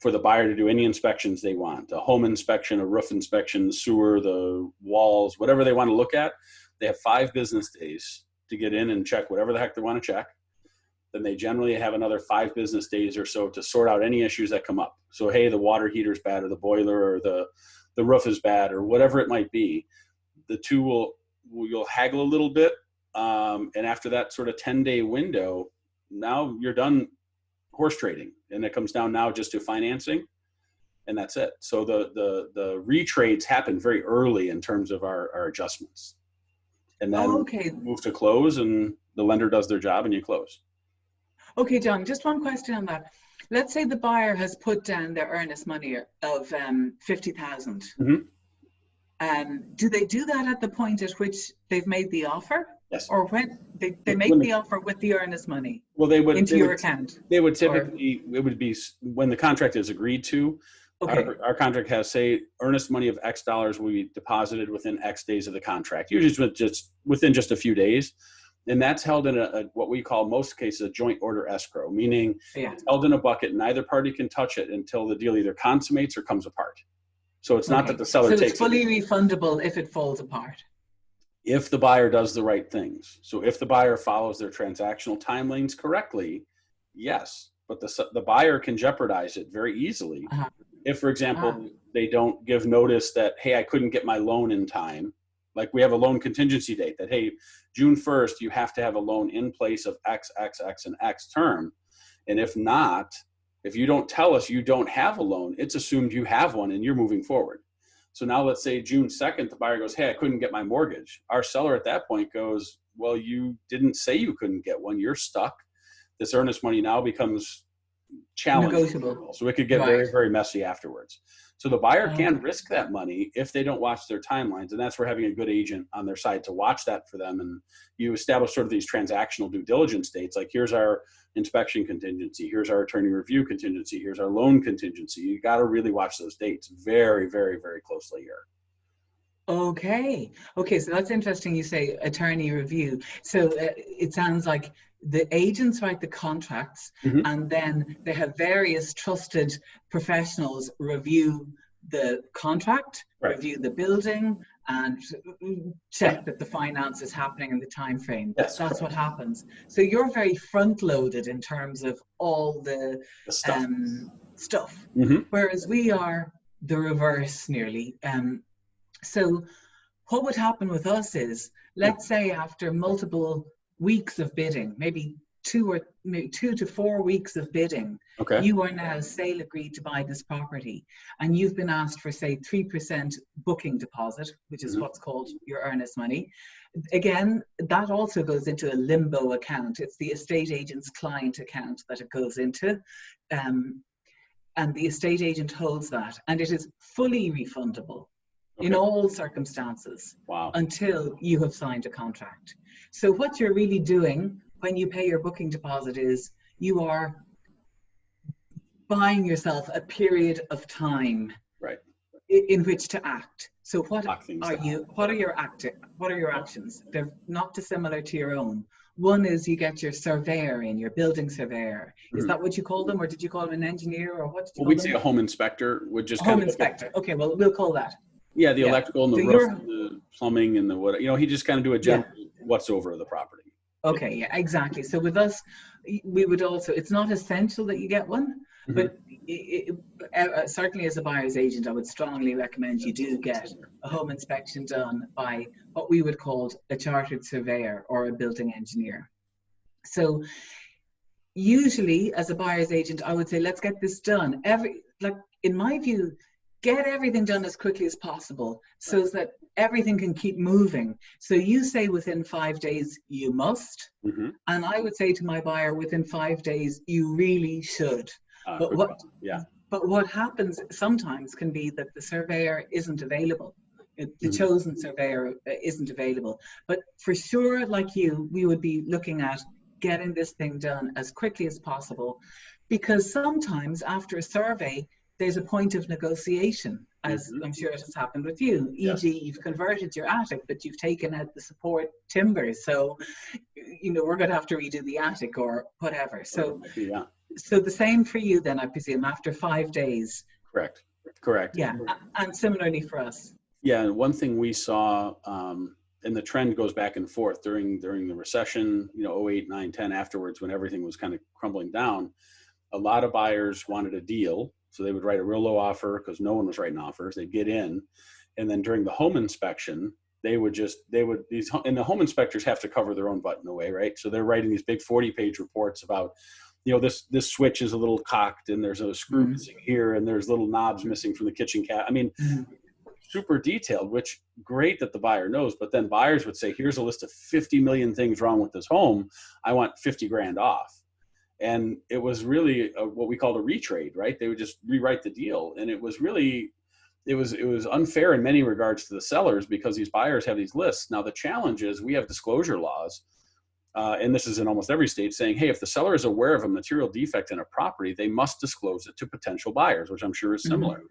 for the buyer to do any inspections they want, a home inspection, a roof inspection, the sewer, the walls, whatever they want to look at. They have 5 business days to get in and check whatever the heck they want to check. Then they generally have another 5 business days or so to sort out any issues that come up. So, hey, the water heater's bad, or the boiler, or the roof is bad, or whatever it might be. The two you'll haggle a little bit. And after that sort of 10-day window, now you're done horse trading. And it comes down now just to financing, and that's it. So the retrades happen very early in terms of our adjustments. And then move to close, and the lender does their job and you close. Okay, John, just one question on that. Let's say the buyer has put down their earnest money of 50,000. Mm-hmm. Do they do that at the point at which they've made the offer? Yes. Or when they make the offer with the earnest money? Well, they would into your account. They would typically, it would be when the contract is agreed to. Okay. Our contract has, say, earnest money of X dollars will be deposited within X days of the contract, usually within just a few days. And that's held in what we call, most cases, a joint order escrow, meaning it's held in a bucket and neither party can touch it until the deal either consummates or comes apart. So it's not that the seller takes it. So it's fully refundable if it falls apart. If the buyer does the right things. So if the buyer follows their transactional timelines correctly, yes. But the buyer can jeopardize it very easily. Uh-huh. If, for example, they don't give notice that, hey, I couldn't get my loan in time. Like we have a loan contingency date that, hey, June 1st, you have to have a loan in place of X, X, X, and X term. And if not, if you don't tell us you don't have a loan, it's assumed you have one and you're moving forward. So now let's say June 2nd, the buyer goes, hey, I couldn't get my mortgage. Our seller at that point goes, well, you didn't say you couldn't get one. You're stuck. This earnest money now becomes challenging. Negotiable. So it could get Right. very, very messy afterwards. So the buyer can Okay. risk that money if they don't watch their timelines. And that's where having a good agent on their side to watch that for them. And you establish sort of these transactional due diligence dates. Like, here's our inspection contingency. Here's our attorney review contingency. Here's our loan contingency. You got to really watch those dates very, very, very closely here. Okay. Okay. So that's interesting. You say attorney review. So it sounds like the agents write the contracts, Mm-hmm. and then they have various trusted professionals review the contract, Right. review the building, and check that the finance is happening in the time frame. Yes, That's correct. what happens. So you're very front loaded in terms of all the stuff. Stuff, Mm-hmm. whereas we are the reverse nearly. So what would happen with us is, let's say after multiple weeks of bidding, maybe 2 to 4 weeks of bidding, Okay. you are now sale agreed to buy this property, and you've been asked for, say, 3% booking deposit, which is what's called your earnest money. Again, that also goes into a limbo account. It's the estate agent's client account that it goes into. And the estate agent holds that, and it is fully refundable in all circumstances. Wow. Until you have signed a contract. So what you're really doing when you pay your booking deposit is you are buying yourself a period of time, right, in which to act. So what are your actions? They're not dissimilar to your own. One is you get your surveyor in, your building surveyor. Is that what you call them, or did you call them an engineer, or what did you call them? We'd say a home inspector would just home inspector. Okay, well, we'll call that. Yeah, the electrical and the roof and the plumbing and the what, he just kind of do a general what's over the property. Okay, yeah, exactly. So with us, we would also, it's not essential that you get one, but certainly as a buyer's agent, I would strongly recommend you do get a home inspection done by what we would call a chartered surveyor or a building engineer. So usually as a buyer's agent, I would say, let's get this done. In my view, get everything done as quickly as possible so that everything can keep moving. So you say within 5 days you must, and I would say to my buyer, within 5 days you really should. But what happens sometimes can be that the surveyor isn't available. The chosen surveyor isn't available. But for sure, like you, we would be looking at getting this thing done as quickly as possible, because sometimes after a survey, there's a point of negotiation, as I'm sure it has happened with you. E.g., you've converted your attic, but you've taken out the support timbers. So, we're going to have to redo the attic or whatever. So, so the same for you then, I presume, after 5 days. Correct. Yeah, and similarly for us. Yeah, and one thing we saw, and the trend goes back and forth during the recession, 08, 9, 10, afterwards, when everything was kind of crumbling down, a lot of buyers wanted a deal. So they would write a real low offer because no one was writing offers. They'd get in, and then during the home inspection, and the home inspectors have to cover their own butt in a way, right? So they're writing these big 40-page reports about, this switch is a little cocked, and there's a screw missing here, and there's little knobs missing from the kitchen cabinet. I mean, super detailed, which great that the buyer knows, but then buyers would say, here's a list of 50 million things wrong with this home. I want 50 grand off. And it was really what we called a retrade, right? They would just rewrite the deal. And it was really, it was unfair in many regards to the sellers, because these buyers have these lists. Now, the challenge is we have disclosure laws, and this is in almost every state, saying, hey, if the seller is aware of a material defect in a property, they must disclose it to potential buyers, which I'm sure is similar.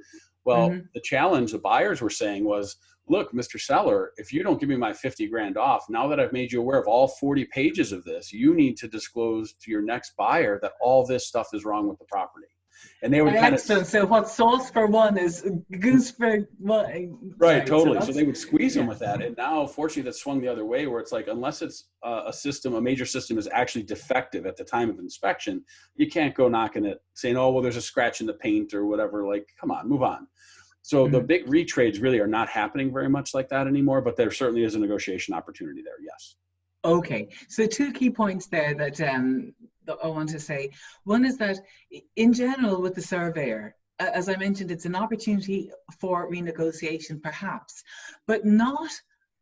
Well, the challenge the buyers were saying was, look, Mr. Seller, if you don't give me my 50 grand off, now that I've made you aware of all 40 pages of this, you need to disclose to your next buyer that all this stuff is wrong with the property. And they would so what's sauce for one is goose for one. Right, totally. So they would squeeze them with that. And now, fortunately, that's swung the other way, where it's like, unless it's a major system is actually defective at the time of inspection, you can't go knocking it saying, oh, well, there's a scratch in the paint or whatever. Like, come on, move on. So the big retrades really are not happening very much like that anymore, but there certainly is a negotiation opportunity there, yes. Okay, so 2 key points there that I want to say. One is that in general with the surveyor, as I mentioned, it's an opportunity for renegotiation perhaps, but not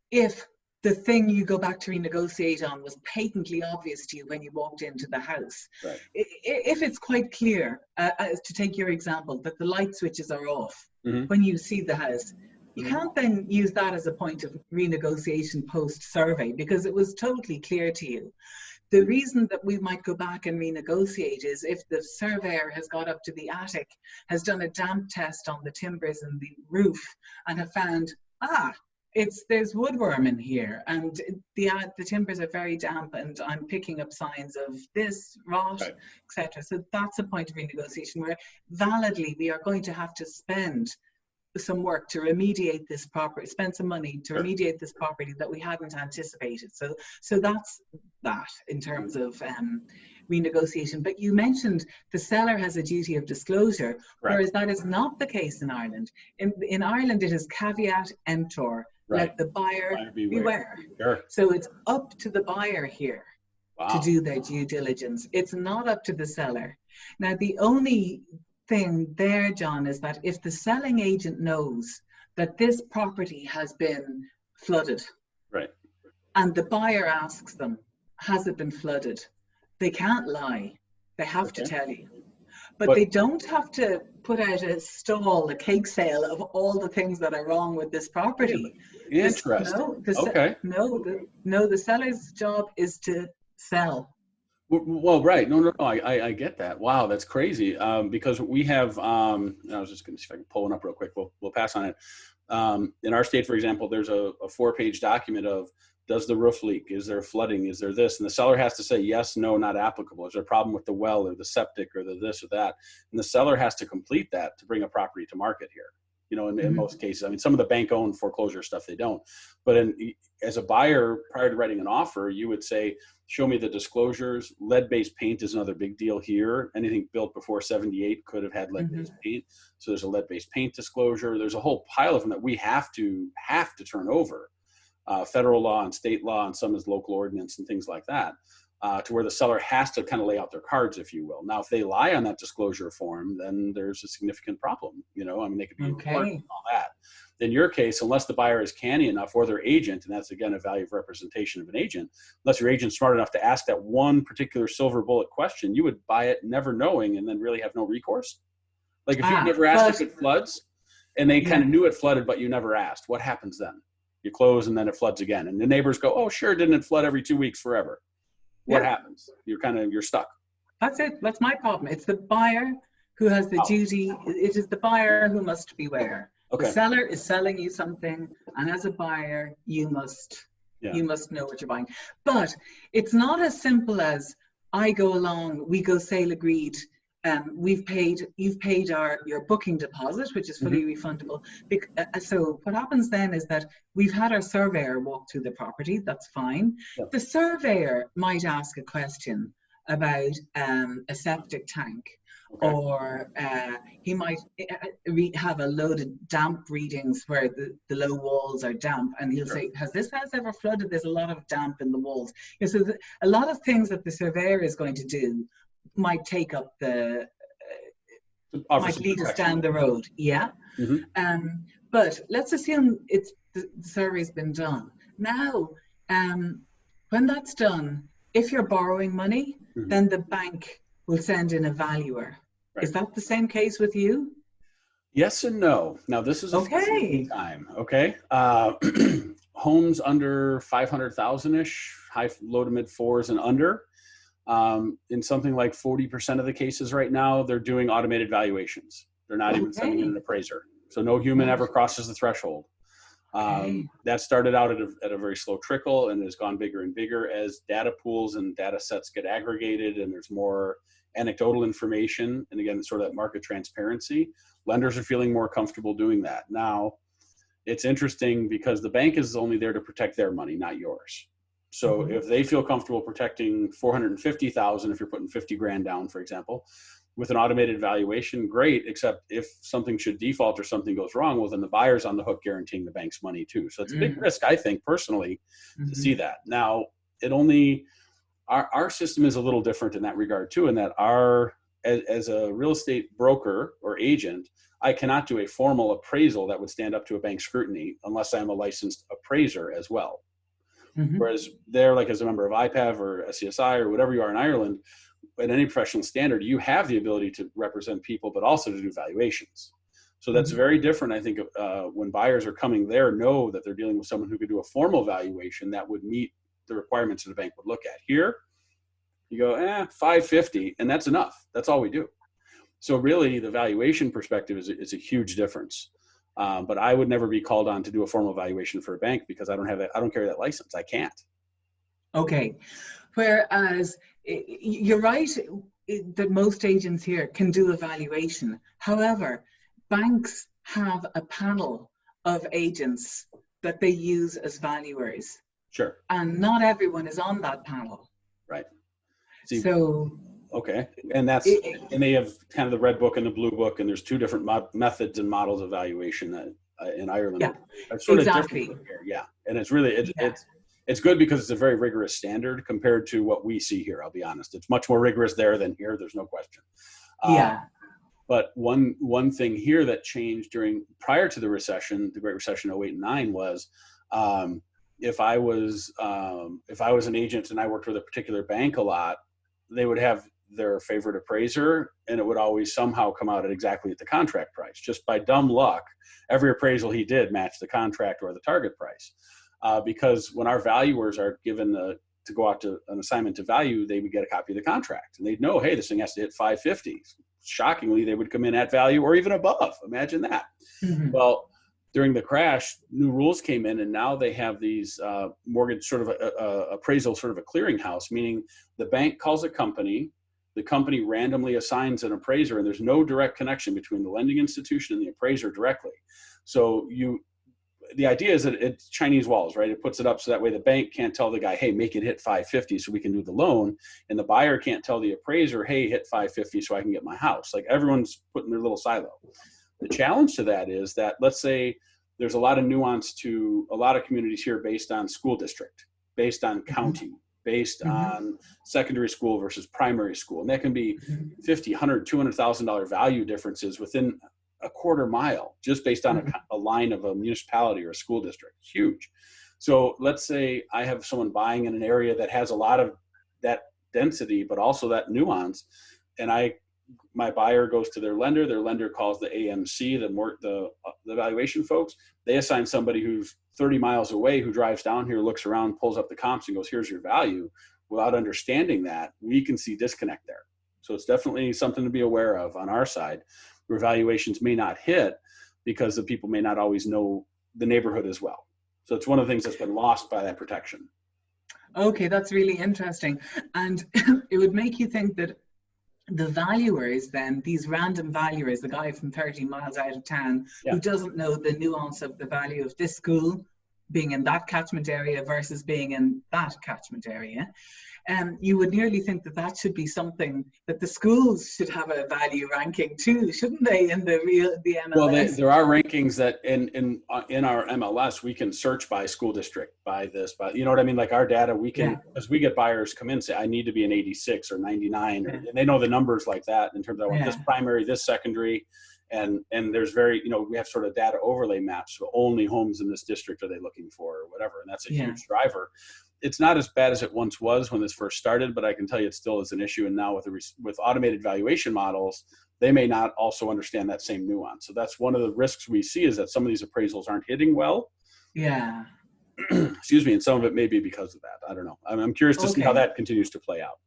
if the thing you go back to renegotiate on was patently obvious to you when you walked into the house. Right. If it's quite clear, to take your example, that the light switches are off Mm-hmm. when you see the house, you can't then use that as a point of renegotiation post-survey, because it was totally clear to you. The reason that we might go back and renegotiate is if the surveyor has got up to the attic, has done a damp test on the timbers and the roof, and have found, there's woodworm in here, and the timbers are very damp, and I'm picking up signs of this, rot, Right. etc. So that's a point of renegotiation where validly we are going to have to spend some work to remediate this property, spend some money to remediate this property that we hadn't anticipated. So that's that in terms of renegotiation. But you mentioned the seller has a duty of disclosure, whereas that is not the case in Ireland. In Ireland, it is caveat emptor, let the buyer beware. Sure. So it's up to the buyer here to Wow. do their due diligence. It's not up to the seller. Now, the only thing there, John, is that if the selling agent knows that this property has been flooded, Right. and the buyer asks them, has it been flooded? They can't lie. They have to tell you. But they don't have to put out a stall, a cake sale of all the things that are wrong with this property. Interesting. The seller's job is to sell. Well, right. No, I get that. Wow, that's crazy. Because we have, I was just going to see if I can pull one up real quick. We'll pass on it. In our state, for example, there's a 4-page document of, does the roof leak? Is there flooding? Is there this? And the seller has to say yes, no, not applicable. Is there a problem with the well or the septic or the this or that? And the seller has to complete that to bring a property to market here. You know, in most cases, I mean, some of the bank-owned foreclosure stuff, they don't. But as a buyer, prior to writing an offer, you would say, show me the disclosures. Lead-based paint is another big deal here. Anything built before 78 could have had lead-based paint. So there's a lead-based paint disclosure. There's a whole pile of them that we have to turn over. Federal law and state law, and some is local ordinance and things like that, to where the seller has to kind of lay out their cards, if you will. Now, if they lie on that disclosure form, then there's a significant problem. You know, I mean, they could be important and all that. In your case, unless the buyer is canny enough, or their agent, and that's again a value of representation of an agent, unless your agent's smart enough to ask that one particular silver bullet question, you would buy it never knowing and then really have no recourse. Like if you never asked if it floods, and they kind of knew it flooded, but you never asked, what happens then? You close and then it floods again. And the neighbors go, oh, sure, didn't it flood every 2 weeks forever? What happens? You're stuck. That's it. That's my problem. It's the buyer who has the duty. It is the buyer who must beware. The seller is selling you something, and as a buyer, you must know what you're buying. But it's not as simple as I go along, we go sale agreed. You've paid your booking deposit, which is fully refundable. So what happens then is that we've had our surveyor walk through the property. That's fine. Yeah. The surveyor might ask a question about a septic tank, or he might have a load of damp readings where the low walls are damp, and he'll say, has this house ever flooded? There's a lot of damp in the walls. So a lot of things that the surveyor is going to do might take up might lead us down the road. But let's assume the survey's been done. Now, when that's done, if you're borrowing money, then the bank will send in a valuer. Is that the same case with you? Yes and no. Now this is a time. Homes under 500,000-ish, low to mid fours and under. In something like 40% of the cases right now, they're doing automated valuations. They're not even sending in an appraiser. So no human ever crosses the threshold. That started out at a very slow trickle and has gone bigger and bigger as data pools and data sets get aggregated and there's more anecdotal information. And again, sort of that market transparency. Lenders are feeling more comfortable doing that. Now, it's interesting because the bank is only there to protect their money, not yours. So if they feel comfortable protecting 450,000, if you're putting 50 grand down, for example, with an automated valuation, great, except if something should default or something goes wrong, well, then the buyer's on the hook guaranteeing the bank's money too. So it's a big risk, I think, personally, to see that. Now, our system is a little different in that regard too, in that as a real estate broker or agent, I cannot do a formal appraisal that would stand up to a bank scrutiny unless I'm a licensed appraiser as well. Mm-hmm. Whereas there, like as a member of IPAV or SCSI or whatever you are in Ireland, at any professional standard, you have the ability to represent people, but also to do valuations. So that's very different. I think when buyers are coming there, know that they're dealing with someone who could do a formal valuation that would meet the requirements that the bank would look at. Here, you go, 550, and that's enough. That's all we do. So really, the valuation perspective is a huge difference. But I would never be called on to do a formal valuation for a bank because I don't have that. I don't carry that license. I can't. Okay. Whereas you're right that most agents here can do a valuation. However, banks have a panel of agents that they use as valuers. Sure. And not everyone is on that panel. Right. See, so. Okay. And and they have kind of the red book and the blue book, and there's two different methods and models of valuation in Ireland. Yeah, it's sort of different here. Yeah. And it's really, it's good because it's a very rigorous standard compared to what we see here. I'll be honest. It's much more rigorous there than here. There's no question. But one thing here that changed prior to the recession, the Great Recession 08 and 09 was, if I was an agent and I worked with a particular bank a lot, they would have their favorite appraiser, and it would always somehow come out exactly at the contract price. Just by dumb luck, every appraisal he did matched the contract or the target price. Because when our valuers are given to go out to an assignment to value, they would get a copy of the contract, and they'd know, hey, this thing has to hit 550. Shockingly, they would come in at value or even above. Imagine that. Mm-hmm. Well, during the crash, new rules came in, and now they have these mortgage sort of appraisal, sort of a clearinghouse, meaning the bank calls a company, the company randomly assigns an appraiser, and there's no direct connection between the lending institution and the appraiser directly. So the idea is that it's Chinese walls, right? It puts it up so that way the bank can't tell the guy, hey, make it hit 550 so we can do the loan. And the buyer can't tell the appraiser, hey, hit 550 so I can get my house. Like everyone's put in their little silo. The challenge to that is that, let's say there's a lot of nuance to a lot of communities here based on school district, based on county, based on secondary school versus primary school. And that can be $50, $100, $200,000 value differences within a quarter mile, just based on a line of a municipality or a school district. Huge. So let's say I have someone buying in an area that has a lot of that density, but also that nuance. And my buyer goes to their lender calls the AMC, the valuation folks. They assign somebody who's 30 miles away, who drives down here, looks around, pulls up the comps and goes, here's your value. Without understanding that, we can see disconnect there. So it's definitely something to be aware of on our side, where valuations may not hit because the people may not always know the neighborhood as well. So it's one of the things that's been lost by that protection. Okay, that's really interesting. And it would make you think that the valuers then, these random valuers, the guy from 30 miles out of town who doesn't know the nuance of the value of this school being in that catchment area versus being in that catchment area, you would nearly think that that should be something that the schools should have a value ranking too, shouldn't they, in the MLS? Well, there are rankings that in our MLS, we can search by school district, by this, by, you know what I mean? Like our data, we can, as we get buyers come in, say, I need to be an 86 or 99, and they know the numbers like that in terms of I want this primary, this secondary, and there's we have sort of data overlay maps, so only homes in this district are they looking for or whatever, and that's a huge driver. It's not as bad as it once was when this first started, but I can tell you it still is an issue. And now with automated valuation models, they may not also understand that same nuance. So that's one of the risks we see, is that some of these appraisals aren't hitting well. Yeah. Excuse me. And some of it may be because of that. I don't know. I'm curious to see how that continues to play out.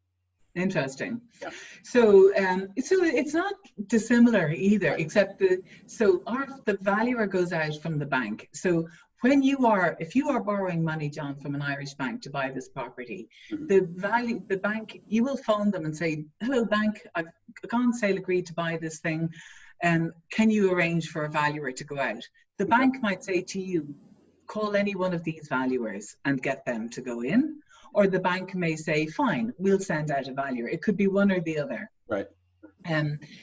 Interesting. Yeah. So it's not dissimilar either, except the valuer goes out from the bank. So if you are borrowing money, John, from an Irish bank to buy this property, the bank, you will phone them and say, hello bank, I've gone sale agreed to buy this thing. Can you arrange for a valuer to go out? The bank might say to you, call any one of these valuers and get them to go in. Or the bank may say, fine, we'll send out a valuer. It could be one or the other. Right.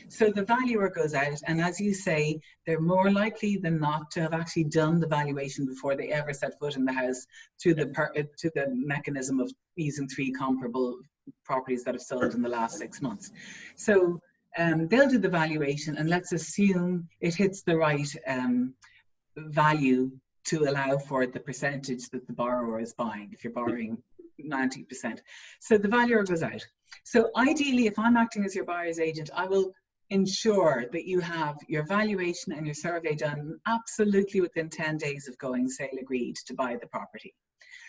So the valuer goes out, and as you say, they're more likely than not to have actually done the valuation before they ever set foot in the house, to the mechanism of using 3 comparable properties that have sold in the last 6 months. So they'll do the valuation, and let's assume it hits the right value to allow for the percentage that the borrower is buying, if you're borrowing 90%. So the valuer goes out. So ideally, if I'm acting as your buyer's agent, I will ensure that you have your valuation and your survey done absolutely within 10 days of going sale agreed to buy the property.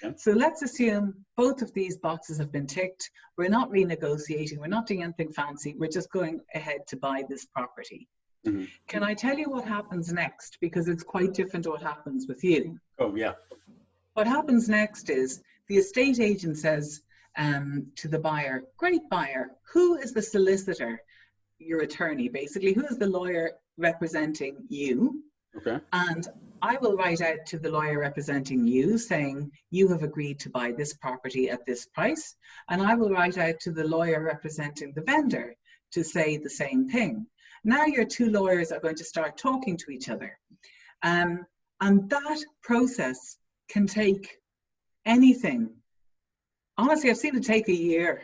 Yeah. So let's assume both of these boxes have been ticked. We're not renegotiating. We're not doing anything fancy. We're just going ahead to buy this property. Mm-hmm. Can I tell you what happens next? Because it's quite different to what happens with you. Oh, yeah. What happens next is the estate agent says to the buyer, great buyer, who is the solicitor, your attorney, basically, who is the lawyer representing you? Okay. And I will write out to the lawyer representing you saying you have agreed to buy this property at this price. And I will write out to the lawyer representing the vendor to say the same thing. Now your two lawyers are going to start talking to each other. And that process can take anything. Honestly, I've seen it take a year,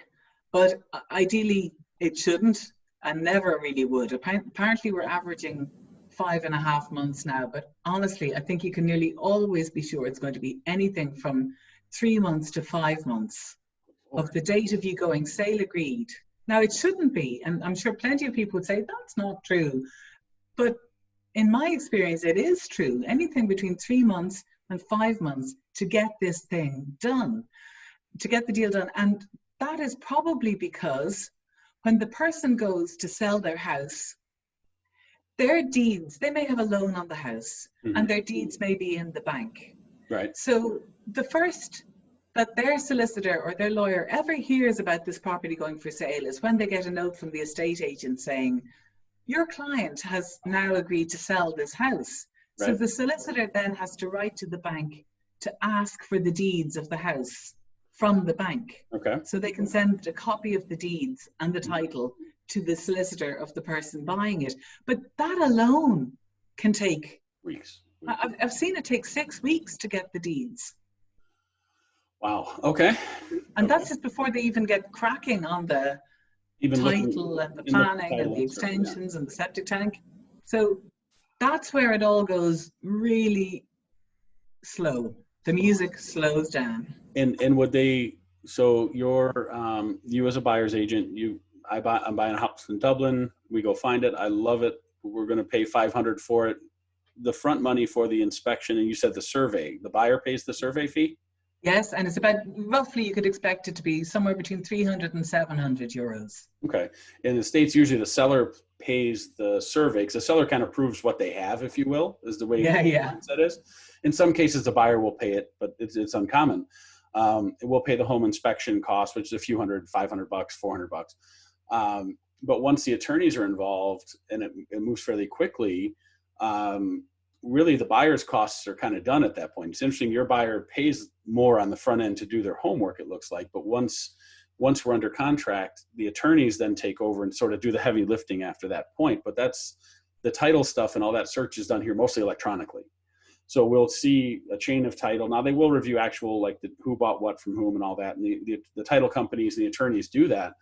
but ideally it shouldn't and never really would. Apparently we're averaging 5.5 months now, but honestly, I think you can nearly always be sure it's going to be anything from 3 months to 5 months of the date of you going sale agreed. Now it shouldn't be, and I'm sure plenty of people would say that's not true, but in my experience, it is true. Anything between 3 months and 5 months to get this thing done, to get the deal done. And that is probably because when the person goes to sell their house, their deeds, they may have a loan on the house, mm-hmm. and their deeds may be in the bank. Right. So the first that their solicitor or their lawyer ever hears about this property going for sale is when they get a note from the estate agent saying, your client has now agreed to sell this house. Right. So the solicitor then has to write to the bank to ask for the deeds of the house from the bank. Okay. So they can send a copy of the deeds and the title to the solicitor of the person buying it. But that alone can take weeks. I've seen it take 6 weeks to get the deeds. Wow. Okay. And that's just before they even get cracking on the title and the planning and the extensions and the septic tank. So that's where it all goes really slow. The music slows down. And would they, so you're, you as a buyer's agent, I'm buying a house in Dublin. We go find it. I love it. We're going to pay $500 for it. The front money for the inspection, and you said the survey, the buyer pays the survey fee? Yes, and it's about, roughly you could expect it to be somewhere between 300 and 700 euros. Okay. In the States, usually the seller pays the survey, because the seller kind of proves what they have, if you will, is the way that is. In some cases, the buyer will pay it, but it's uncommon. It will pay the home inspection cost, which is a few hundred, $500, $400. But once the attorneys are involved and it moves fairly quickly, really the buyer's costs are kind of done at that point. It's interesting, your buyer pays more on the front end to do their homework, it looks like, but once we're under contract, the attorneys then take over and sort of do the heavy lifting after that point. But that's the title stuff, and all that search is done here mostly electronically. So we'll see a chain of title. Now they will review actual, like who bought what from whom and all that, and the title companies and the attorneys do that,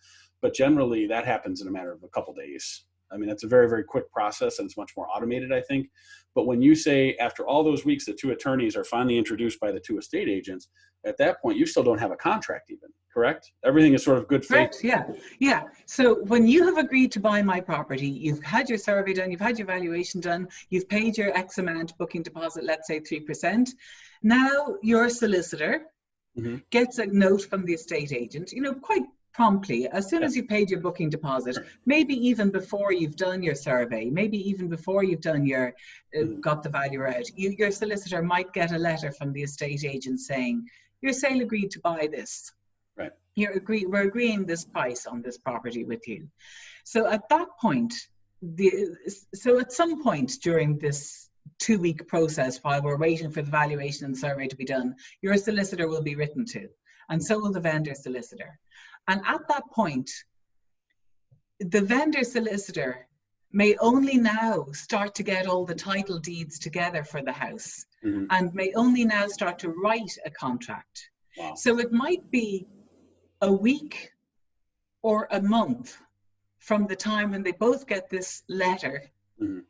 but generally that happens in a matter of a couple days. I mean, it's a very, very quick process, and it's much more automated, I think. But when you say after all those weeks, the two attorneys are finally introduced by the two estate agents, at that point, you still don't have a contract even, correct? Everything is sort of good faith. Correct, yeah. So when you have agreed to buy my property, you've had your survey done, you've had your valuation done, you've paid your X amount booking deposit, let's say 3%. Now your solicitor gets a note from the estate agent, quite promptly, as soon as you paid your booking deposit, maybe even before you've done your survey, maybe even before you've done your got the valuer out, your solicitor might get a letter from the estate agent saying your sale agreed to buy this. Right. We're agreeing this price on this property with you. So at that point, at some point during this 2-week process, while we're waiting for the valuation and survey to be done, your solicitor will be written to, and so will the vendor solicitor. And at that point, the vendor solicitor may only now start to get all the title deeds together for the house, and may only now start to write a contract. Wow. So it might be a week or a month from the time when they both get this letter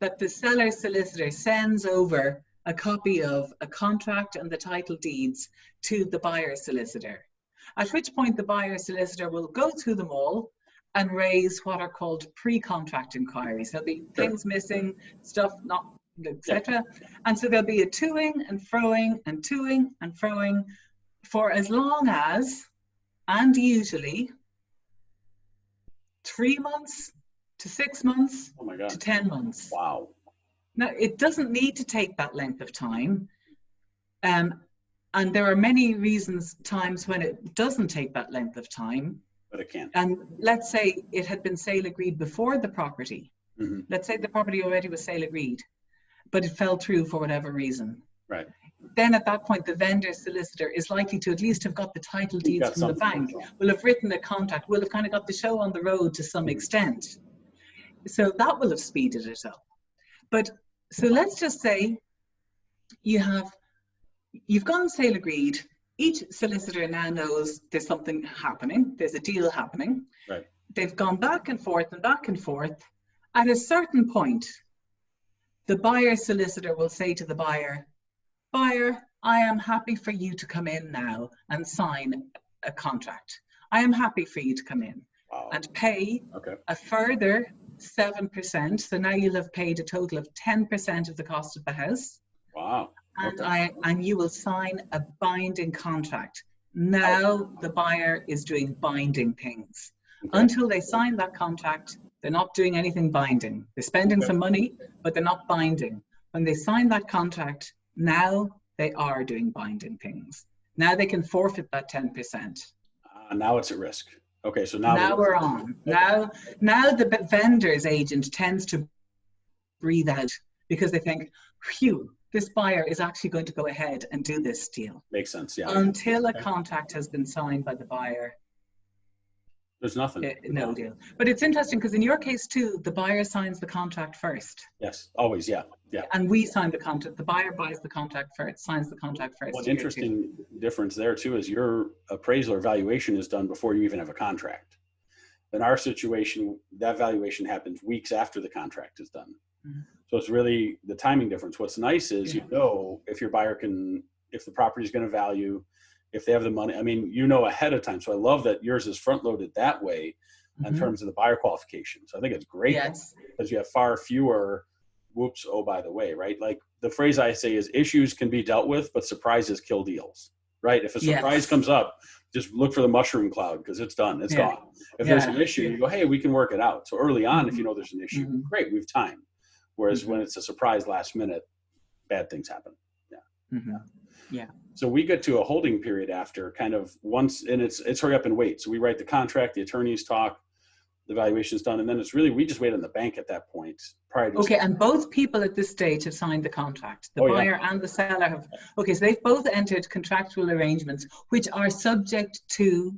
that the seller solicitor sends over a copy of a contract and the title deeds to the buyer solicitor, at which point the buyer solicitor will go through them all and raise what are called pre-contract inquiries. There'll be things missing, stuff not, etc. And so there'll be a toing and froing and toing and froing for as long as, and usually, 3 months to 6 months to 10 months. Wow. Now, it doesn't need to take that length of time. And there are many reasons, times when it doesn't take that length of time. But it can. And let's say it had been sale agreed before the property. Mm-hmm. Let's say the property already was sale agreed, but it fell through for whatever reason. Right. Then at that point, the vendor solicitor is likely to at least have got the title deeds from the bank, will have written a contract, will have kind of got the show on the road to some extent. So that will have speeded it up. But so let's just say you've gone sale agreed. Each solicitor now knows there's something happening, there's a deal happening. Right. They've gone back and forth and back and forth. At a certain point, the buyer solicitor will say to the buyer, I am happy for you to come in now and sign a contract. I am happy for you to come in and pay a further 7%. So now you'll have paid a total of 10% of the cost of the house. Wow. And you will sign a binding contract. Now the buyer is doing binding things. Until they sign that contract, they're not doing anything binding. They're spending some money, but they're not binding. When they sign that contract, now they are doing binding things. Now they can forfeit that 10%. Now it's at risk. Okay, so now we're on. Okay. Now the vendor's agent tends to breathe out because they think, phew, this buyer is actually going to go ahead and do this deal. Makes sense, yeah. Until a contract has been signed by the buyer, there's nothing. No deal. But it's interesting because in your case too, the buyer signs the contract first. Yes, always, yeah. And we sign the contract. The buyer buys the contract first, signs the contract first. One interesting difference there too is your appraisal or valuation is done before you even have a contract. In our situation, that valuation happens weeks after the contract is done. Mm-hmm. So it's really the timing difference. What's nice is you know if your buyer if the property is going to value, if they have the money, I mean, you know ahead of time. So I love that yours is front loaded that way in terms of the buyer qualification. So I think it's great because you have far fewer whoops, oh, by the way, right? Like the phrase I say is issues can be dealt with, but surprises kill deals, right? If a surprise comes up, just look for the mushroom cloud because it's done, it's gone. If there's an issue, you go, hey, we can work it out. So early on, if you know there's an issue, great, we have time. Whereas when it's a surprise last minute, bad things happen. Yeah. So we get to a holding period after kind of once, and it's hurry up and wait. So we write the contract, the attorneys talk, the valuation is done, and then it's really, we just wait on the bank at that point. Prior to and both people at this stage have signed the contract. The buyer and the seller have, so they've both entered contractual arrangements, which are subject to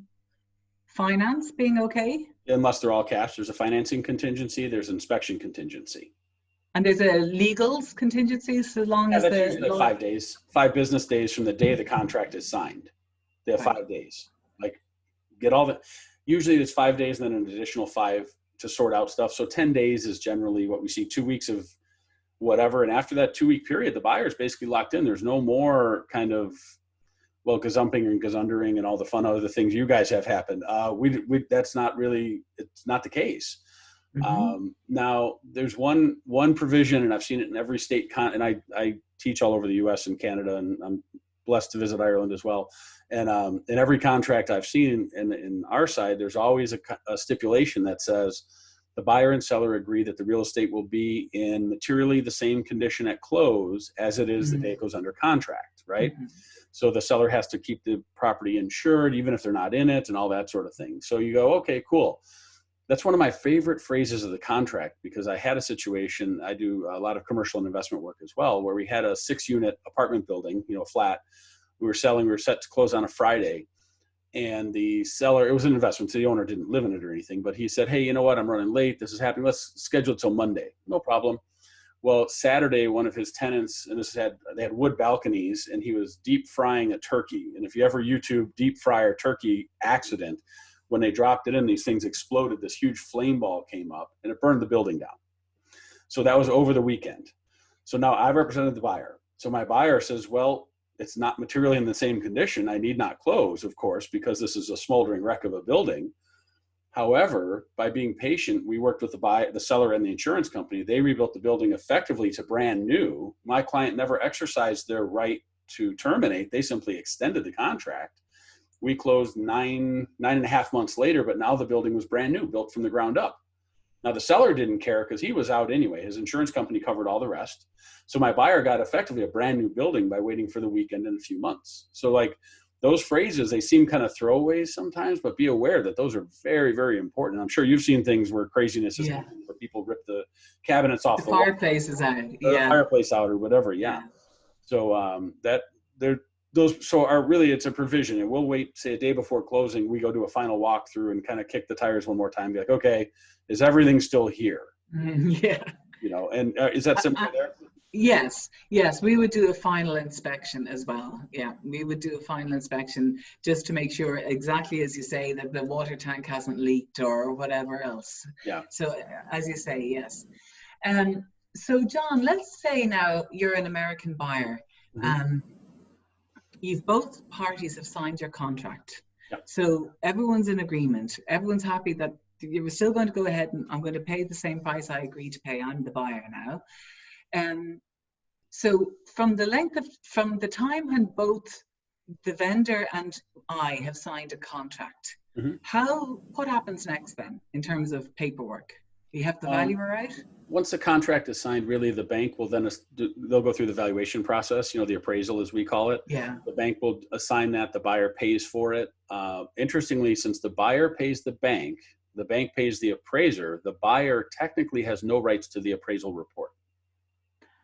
finance being okay? Unless they're all cash, there's a financing contingency, there's inspection contingency. And there's a legals contingency so long as that's usually 5 days, 5 business days from the day the contract is signed. They have 5 days. Like get all the, usually it's 5 days and then an additional 5 to sort out stuff. So 10 days is generally what we see, 2 weeks of whatever. And after that 2-week period, the buyer is basically locked in. There's no more kind of, well, gazumping and gazundering and all the fun other things you guys have happened. We that's not really, it's not the case. Now there's one provision, and I've seen it in every state, and I teach all over the US and Canada, and I'm blessed to visit Ireland as well. And in every contract I've seen in our side, there's always a stipulation that says the buyer and seller agree that the real estate will be in materially the same condition at close as it is the day it goes under contract, right? So the seller has to keep the property insured, even if they're not in it and all that sort of thing. So you go, okay, cool. That's one of my favorite phrases of the contract, because I had a situation, I do a lot of commercial and investment work as well, where we had a 6-unit apartment building, flat. We were set to close on a Friday. And the seller, it was an investment, so the owner didn't live in it or anything, but he said, hey, you know what, I'm running late, this is happening, let's schedule it till Monday. No problem. Well, Saturday, one of his tenants, and they had wood balconies, and he was deep frying a turkey. And if you ever YouTube deep fryer turkey accident, when they dropped it in, these things exploded. This huge flame ball came up and it burned the building down. So that was over the weekend. So now I represented the buyer. So my buyer says, well, it's not materially in the same condition. I need not close, of course, because this is a smoldering wreck of a building. However, by being patient, we worked with the seller and the insurance company. They rebuilt the building effectively to brand new. My client never exercised their right to terminate. They simply extended the contract. We closed nine and a half months later, but now the building was brand new, built from the ground up. Now the seller didn't care because he was out anyway. His insurance company covered all the rest. So my buyer got effectively a brand new building by waiting for the weekend in a few months. So like those phrases, they seem kind of throwaways sometimes, but be aware that those are very, very important. I'm sure you've seen things where craziness is happening, where people rip the cabinets off the fireplace is out, fireplace out or whatever. Yeah. So it's a provision, and we'll wait, say a day before closing, we go do a final walkthrough and kind of kick the tires one more time, be like, okay, is everything still here? Yeah. You know, and is that simple there? Yes, we would do a final inspection as well. Yeah, we would do a final inspection just to make sure, exactly as you say, that the water tank hasn't leaked or whatever else. Yeah. So as you say, yes. So John, let's say now you're an American buyer. You've both parties have signed your contract. Yeah. So everyone's in agreement. Everyone's happy that you were still going to go ahead and I'm going to pay the same price I agreed to pay. I'm the buyer now. So from the time when both the vendor and I have signed a contract, what happens next then in terms of paperwork? You have the valuer out? Once the contract is signed, really the bank will then, they'll go through the valuation process, the appraisal as we call it. Yeah. The bank will assign that, the buyer pays for it. Interestingly, since the buyer pays the bank pays the appraiser, the buyer technically has no rights to the appraisal report.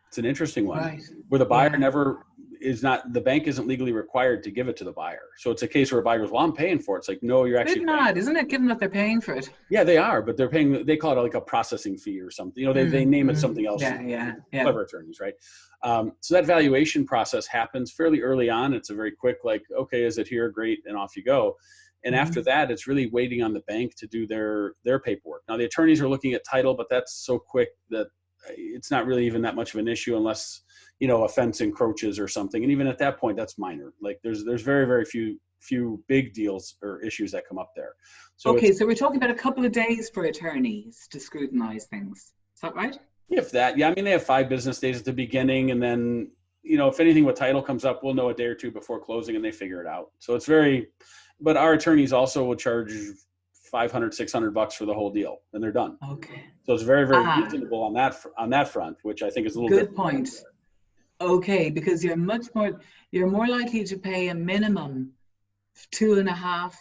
It's an interesting one, right, where the buyer the bank isn't legally required to give it to the buyer. So it's a case where a buyer goes, well, I'm paying for it. It's like, no, you're actually not, isn't it, given that they're paying for it? Yeah, they are, but they're paying, they call it like a processing fee or something. They name it something else. Yeah. Clever attorneys, right? So that valuation process happens fairly early on. It's a very quick, like, okay, is it here? Great. And off you go. And after that, it's really waiting on the bank to do their paperwork. Now the attorneys are looking at title, but that's so quick that it's not really even that much of an issue unless, a fence encroaches or something. And even at that point, that's minor. Like there's very, very few big deals or issues that come up there. So so we're talking about a couple of days for attorneys to scrutinize things. Is that right? If that, yeah. I mean, they have 5 business days at the beginning, and then, if anything with title comes up, we'll know a day or two before closing and they figure it out. So it's but our attorneys also will charge $500, $600 for the whole deal, and they're done. Okay. So it's very, very reasonable on that front, which I think is a little good point. Okay, because you're more likely to pay a minimum 2.5.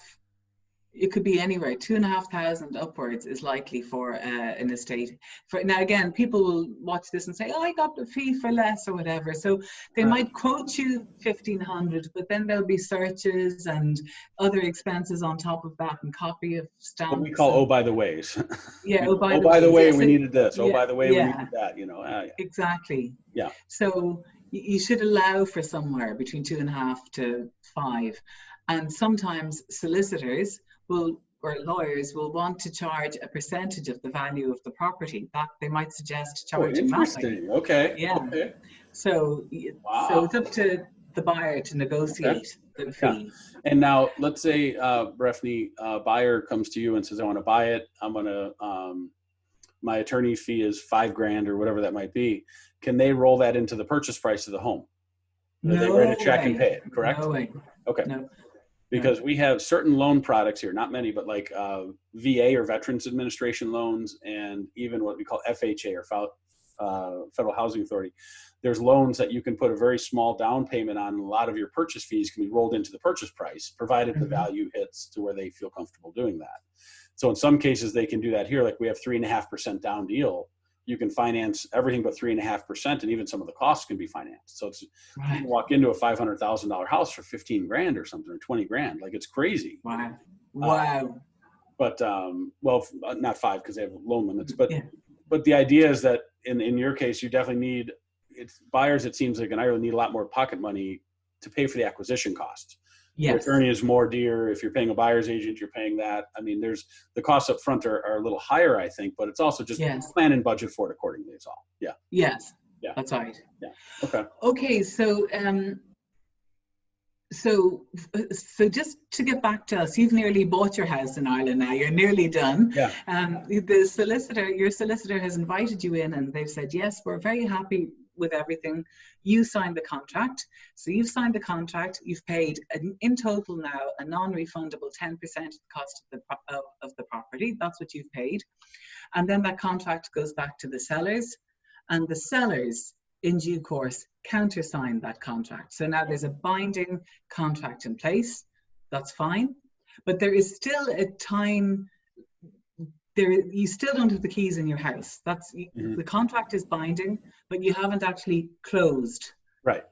It could be anywhere. 2,500 upwards is likely for an estate. Now again, people will watch this and say, "Oh, I got the fee for less" or whatever. So they might quote you 1,500, but then there'll be searches and other expenses on top of that, and copy of stamps. What we call by the ways. Yeah. By the way, we needed this. By the way, we needed that. Yeah. Exactly. Yeah. So you should allow for somewhere between 2.5 to 5, and sometimes solicitors or lawyers will want to charge a percentage of the value of the property. That they might suggest charging interesting. Okay. Yeah. Okay. So it's up to the buyer to negotiate the fee. Yeah. And now let's say Breffnie, buyer comes to you and says, I want to buy it. I'm going to, my attorney fee is $5,000 or whatever that might be. Can they roll that into the purchase price of the home? They write a check and pay it, correct? No way. Okay. No. Because we have certain loan products here, not many, but like VA or Veterans Administration loans, and even what we call FHA or Federal Housing Authority. There's loans that you can put a very small down payment on, and a lot of your purchase fees can be rolled into the purchase price, provided the value hits to where they feel comfortable doing that. So in some cases, they can do that here. Like we have 3.5% down deal. You can finance everything but 3.5%, and even some of the costs can be financed. So it's, you can walk into a $500,000 house for $15,000 or something, or $20,000. Like it's crazy. Wow. But well, not 5 because they have loan limits. But the idea is that in your case, you definitely need buyers. It seems like in Ireland need a lot more pocket money to pay for the acquisition costs. Yes. The attorney is more dear. If you're paying a buyer's agent, you're paying that. I mean, there's the costs up front are a little higher, I think, but it's also just plan and budget for it accordingly is all. Yeah. Yes. Yeah. That's right. Yeah. Okay. Okay, so just to get back to us, you've nearly bought your house in Ireland now. You're nearly done. Yeah. Your solicitor has invited you in, and they've said, yes, we're very happy with everything. You signed the contract. So you've signed the contract. You've paid in total now a non-refundable 10% of the cost of the property. That's what you've paid. And then that contract goes back to the sellers, and the sellers in due course countersign that contract. So now there's a binding contract in place. That's fine. But there is still a time, you still don't have the keys in your house. The contract is binding, but you haven't actually closed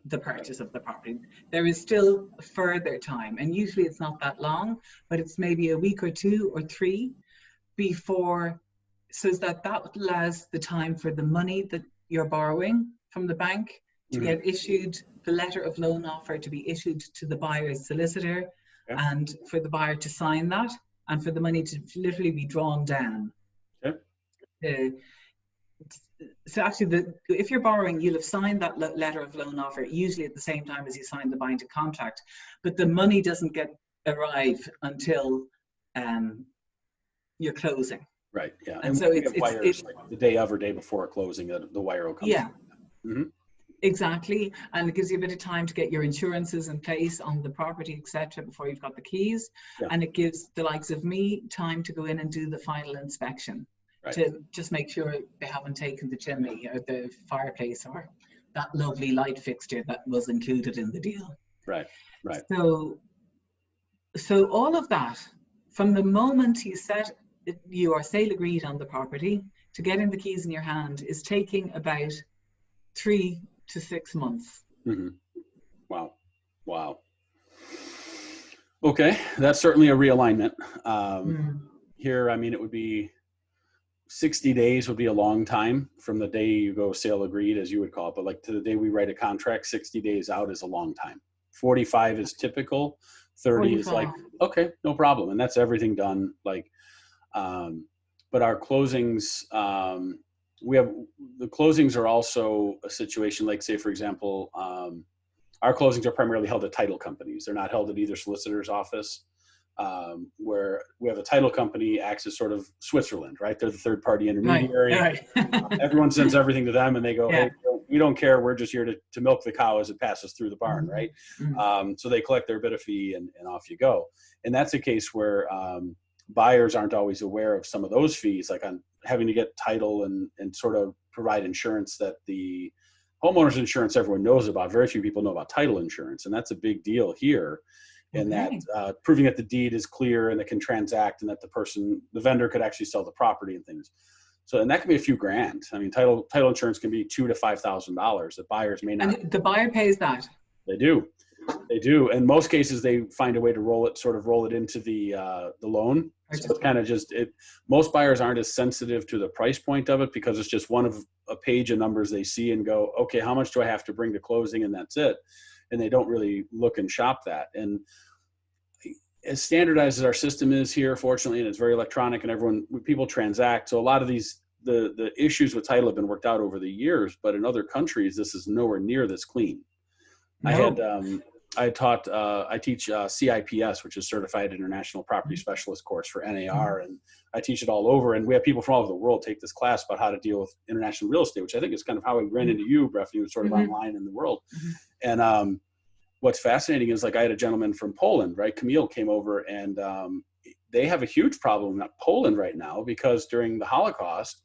the purchase of the property. There is still further time, and usually it's not that long, but it's maybe a week or 2 or 3 before, so that allows the time for the money that you're borrowing from the bank to get issued, the letter of loan offer to be issued to the buyer's solicitor, and for the buyer to sign that, and for the money to literally be drawn down. So actually, if you're borrowing, you'll have signed that letter of loan offer usually at the same time as you sign the binding contract, but the money doesn't arrive until you're closing. Right. Yeah. And so it's like the day of or day before closing, the wire will come. Yeah. Exactly. And it gives you a bit of time to get your insurances in place on the property, etc., before you've got the keys. Yeah. And it gives the likes of me time to go in and do the final inspection to just make sure they haven't taken the chimney or the fireplace or that lovely light fixture that was included in the deal. Right. Right. So all of that, from the moment you set your sale agreed on the property to getting the keys in your hand, is taking about 3 to 6 months. Wow. Okay, that's certainly a realignment. Here, I mean, it would be 60 days would be a long time from the day you go sale agreed, as you would call it, but like to the day we write a contract, 60 days out is a long time. 45 is typical. 30 45. Is like, okay, no problem. And that's everything done. Like, but our closings, the closings are also a situation like, say, for example, our closings are primarily held at title companies. They're not held at either solicitor's office, where we have a title company acts as sort of Switzerland, right? They're the third party intermediary. Right. Everyone sends everything to them and they go, hey, we don't care. We're just here to milk the cow as it passes through the barn, right? So they collect their bit of fee and off you go. And that's a case where buyers aren't always aware of some of those fees, like on having to get title and sort of provide insurance that the homeowner's insurance everyone knows about. Very few people know about title insurance, and that's a big deal here. And that proving that the deed is clear and it can transact and that the vendor could actually sell the property and things. So, and that can be a few grand. I mean, title insurance can be $2,000 to $5,000 that buyers may not. And the buyer pays that. They do. In most cases, they find a way to roll it into the loan. So it's kind of most buyers aren't as sensitive to the price point of it because it's just one of a page of numbers they see and go, okay, how much do I have to bring to closing? And that's it. And they don't really look and shop that. And as standardized as our system is here, fortunately, and it's very electronic and people transact. So a lot of the issues with title have been worked out over the years, but in other countries, this is nowhere near this clean. No. I teach CIPS, which is Certified International Property Specialist course for NAR, and I teach it all over. And we have people from all over the world take this class about how to deal with international real estate, which I think is kind of how I ran into you, Breffnie, was sort of online in the world. And what's fascinating is, like, I had a gentleman from Poland, right? Camille came over, and they have a huge problem in Poland right now because during the Holocaust,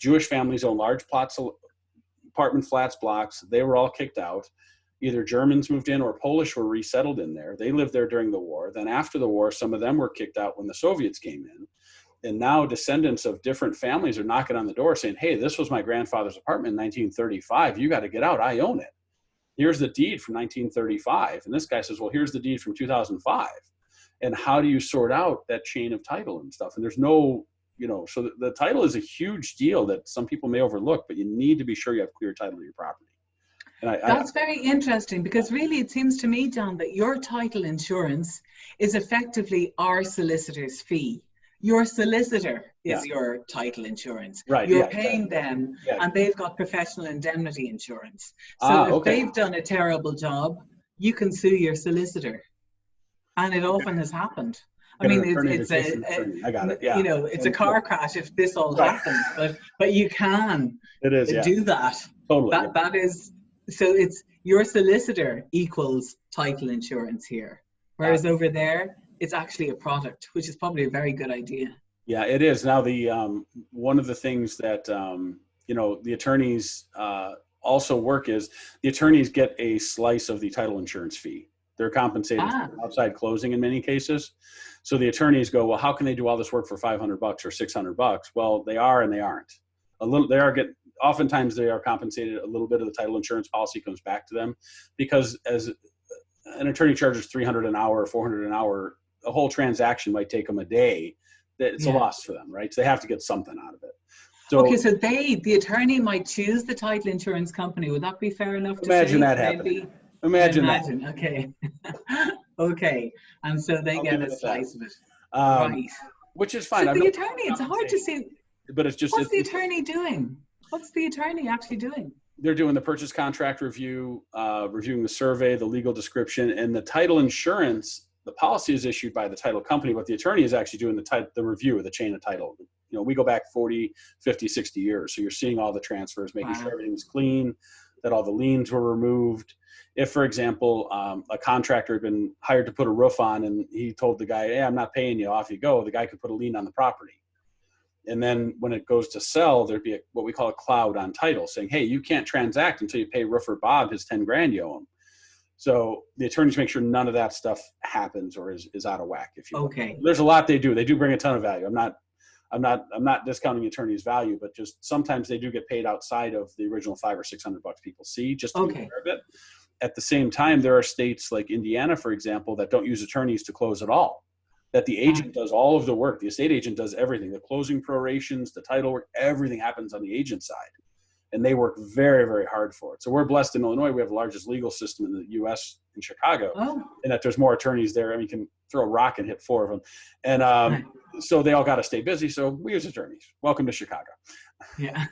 Jewish families own large plots of apartment flats, blocks. They were all kicked out. Either Germans moved in or Polish were resettled in there. They lived there during the war. Then after the war, some of them were kicked out when the Soviets came in. And now descendants of different families are knocking on the door saying, hey, this was my grandfather's apartment in 1935. You got to get out. I own it. Here's the deed from 1935. And this guy says, well, here's the deed from 2005. And how do you sort out that chain of title and stuff? And there's no, so the title is a huge deal that some people may overlook, but you need to be sure you have clear title to your property. That's very interesting, because really it seems to me, John, that your title insurance is effectively our solicitor's fee. your solicitor is Yeah. your title insurance. Right. You're Yeah, paying exactly. them, Yeah. and they've got professional indemnity insurance. So if Okay. they've done a terrible job, you can sue your solicitor, and it often has happened. I Get an mean, attorney to it's chase an attorney. I got it. Yeah. you know, it's a car crash if this all happens, but you can It is. Yeah. do that. Totally. That is, so it's your solicitor equals title insurance here, whereas over there it's actually a product, which is probably a very good idea. Yeah, it is. Now, the one of the things that you know, the attorneys also work is the attorneys get a slice of the title insurance fee. They're compensated for outside closing in many cases. So the attorneys go, well, how can they do all this work for $500 or $600? Well, they are and they aren't. Oftentimes they are compensated. A little bit of the title insurance policy comes back to them, because as an attorney charges $300 an hour, $400 an hour, a whole transaction might take them a day. It's a loss for them, right? So they have to get something out of it. So, okay, so the attorney might choose the title insurance company. Would that be fair enough to imagine say? that happening. Imagine that. Okay. Okay. And so they get a slice of it. Right. Which is fine. So the attorney, it's hard to see. But it's just. What's the attorney doing? What's the attorney actually doing? They're doing the purchase contract review, reviewing the survey, the legal description, and the title insurance. The policy is issued by the title company, but the attorney is actually doing the review of the chain of title. You know, we go back 40, 50, 60 years. So you're seeing all the transfers, making sure everything's clean, that all the liens were removed. If, for example, a contractor had been hired to put a roof on and he told the guy, hey, I'm not paying you, off you go, the guy could put a lien on the property. And then when it goes to sell, there'd be what we call a cloud on title saying, hey, you can't transact until you pay roofer Bob his 10 grand you owe him. So the attorneys make sure none of that stuff happens or is out of whack, if you will. Okay. There's a lot they do. They do bring a ton of value. I'm not discounting attorneys' value, but just sometimes they do get paid outside of the original $500 or $600 people see, just to be aware of it. At the same time, there are states like Indiana, for example, that don't use attorneys to close at all. That the agent does all of the work. The estate agent does everything. The closing prorations, the title work, everything happens on the agent side. And they work very, very hard for it. So we're blessed in Illinois. We have the largest legal system in the U.S. in Chicago, and that there's more attorneys there. I mean, you can throw a rock and hit 4 of them. And so they all got to stay busy. So we use attorneys. Welcome to Chicago. Yeah.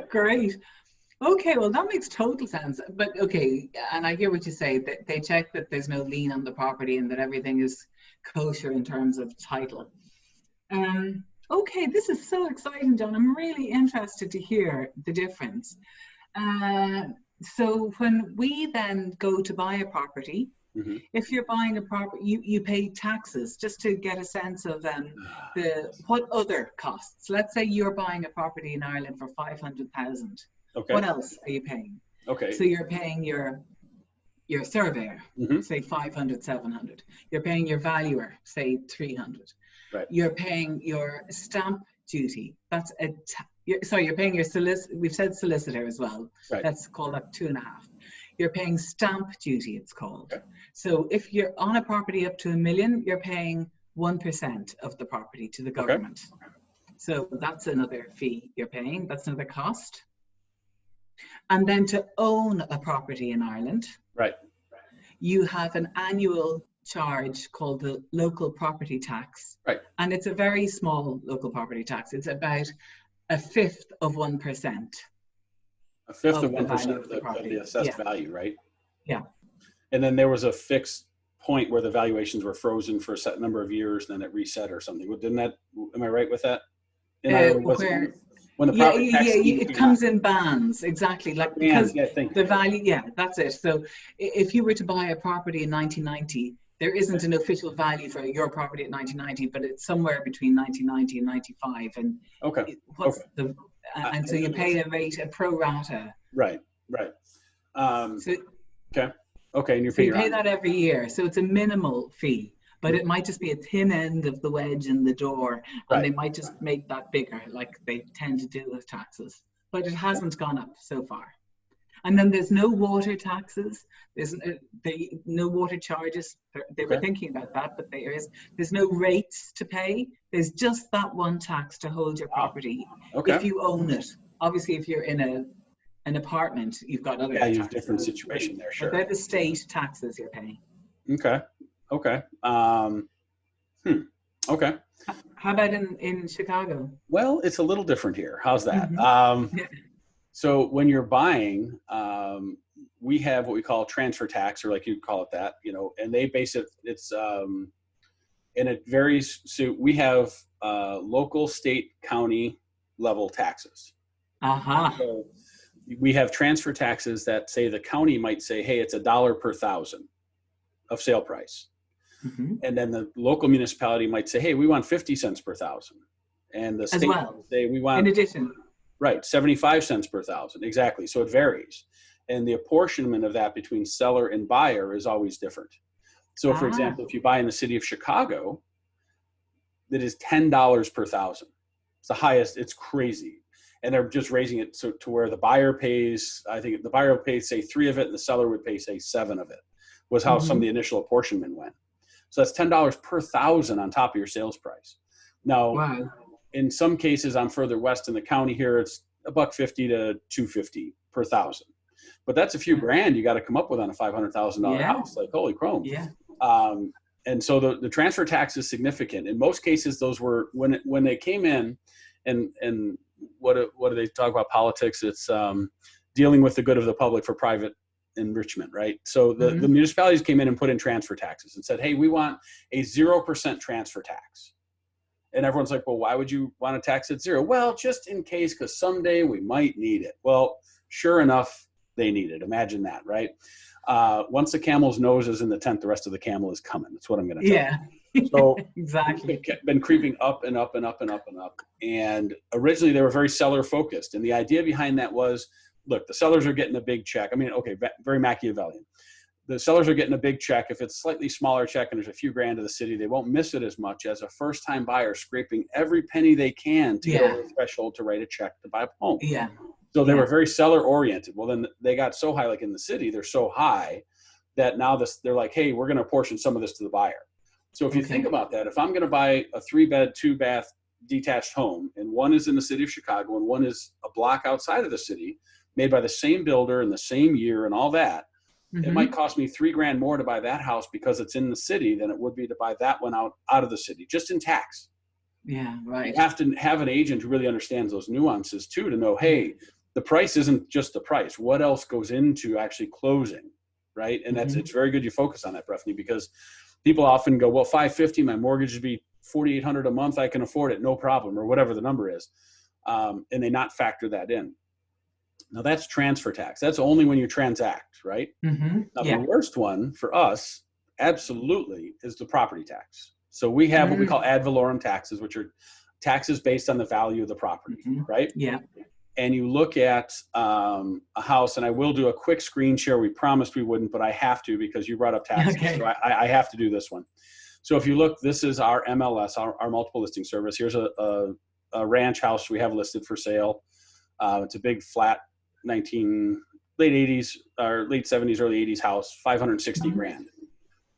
Great. Okay, well, that makes total sense. But okay, and I hear what you say, that they check that there's no lien on the property and that everything is kosher in terms of title. Okay, this is so exciting, John. I'm really interested to hear the difference. So when we then go to buy a property, if you're buying a property, you pay taxes, just to get a sense of what other costs. Let's say you're buying a property in Ireland for 500,000. Okay. What else are you paying? Okay. So you're paying your surveyor, say 500, 700. You're paying your valuer, say 300. Right. You're paying your stamp duty. That's you're paying your solicitor. We've said solicitor as well. Right. Let's call that 2.5. You're paying stamp duty, it's called. Okay. So if you're on a property up to $1 million, you're paying 1% of the property to the government. Okay. So that's another fee you're paying. That's another cost. And then to own a property in Ireland, right, you have an annual charge called the local property tax. Right. And it's a very small local property tax. It's about 1/5 of 1%. 1/5 of 1% of the assessed value, right? Yeah. And then there was a fixed point where the valuations were frozen for a set number of years, and then it reset or something. Am I right with that? When the property tax it comes in bands, exactly, like because the value, that's it. So if you were to buy a property in 1990, there isn't an official value for your property at 1990, but it's somewhere between 1990 and 95. And and so you pay a rate, a pro rata. Right. And you pay that every year. So it's a minimal fee. But it might just be a thin end of the wedge in the door, and they might just make that bigger, like they tend to do with taxes. But it hasn't gone up so far. And then there's no water taxes. There's no water charges. They were thinking about that, but there's no rates to pay. There's just that one tax to hold your property if you own it. Obviously, if you're in an apartment, you've got other taxes. You have a different situation there, sure. But they're the state taxes you're paying. Okay. How about in Chicago? Well, it's a little different here. How's that? Yeah. So when you're buying, we have what we call transfer tax, or like you call it that, and they base it, and it varies. So we have local, state, county level taxes. So we have transfer taxes that say the county might say, hey, it's $1 per thousand of sale price. And then the local municipality might say, hey, we want 50 cents per thousand. And the state might say, we want, in addition, right, 75 cents per thousand. Exactly. So it varies. And the apportionment of that between seller and buyer is always different. So for example, if you buy in the city of Chicago, that is $10 per thousand. It's the highest. It's crazy. And they're just raising it to where the buyer pays, I think the buyer would pay, say, 3 of it, and the seller would pay, say, 7 of it, was how some of the initial apportionment went. So that's $10 per thousand on top of your sales price. Now, in some cases, I'm further west in the county here, it's $1.50 to $2.50 per thousand. But that's a few grand you got to come up with on a $500,000 house. Like, holy chrome. And so the transfer tax is significant. In most cases, those were, when they came in, and what do they talk about politics? It's dealing with the good of the public for private enrichment, right? So the municipalities came in and put in transfer taxes and said, hey, we want a 0% transfer tax. And everyone's like, well, why would you want to tax at 0? Well, just in case, because someday we might need it. Well, sure enough, they need it. Imagine that, right? Once the camel's nose is in the tent, the rest of the camel is coming. That's what I'm going to tell you. So exactly. It's been creeping up and up and up and up and up. And originally they were very seller focused. And the idea behind that was, look, the sellers are getting a big check. I mean, okay, very Machiavellian. The sellers are getting a big check. If it's a slightly smaller check and there's a few grand to the city, they won't miss it as much as a first-time buyer scraping every penny they can to get over the threshold to write a check to buy a home. So they were very seller oriented. Well, then they got so high, like in the city, they're so high that now they're like, hey, we're going to apportion some of this to the buyer. So if you think about that, if I'm going to buy a 3-bed, 2-bath detached home, and one is in the city of Chicago and one is a block outside of the city, made by the same builder in the same year and all that, it might cost me $3 grand more to buy that house because it's in the city than it would be to buy that one out of the city, just in tax. Yeah, right. You have to have an agent who really understands those nuances too, to know, hey, the price isn't just the price. What else goes into actually closing, right? And it's very good you focus on that, Breffnie, because people often go, well, $550, my mortgage would be $4,800 a month. I can afford it, no problem, or whatever the number is. And they not factor that in. Now that's transfer tax. That's only when you transact, right? Now the worst one for us, absolutely, is the property tax. So we have what we call ad valorem taxes, which are taxes based on the value of the property, right? And you look at a house, and I will do a quick screen share. We promised we wouldn't, but I have to because you brought up taxes. So I have to do this one. So if you look, this is our MLS, our multiple listing service. Here's a ranch house we have listed for sale. It's a big flat late 80s or late 70s, early 80s house, 560 grand.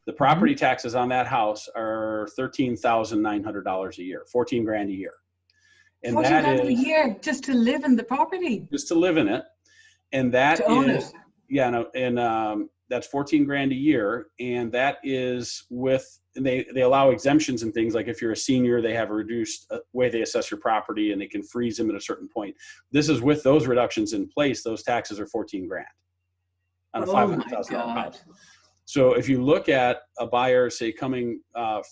The property taxes on that house are $13,900 a year, 14 grand a year. And that is a year just to live in the property. Just to live in it. And that to own it. That's 14 grand a year. And that is they allow exemptions and things, like if you're a senior, they have a reduced way they assess your property and they can freeze them at a certain point. This is with those reductions in place, those taxes are 14 grand on a $500,000 house. So if you look at a buyer, say, coming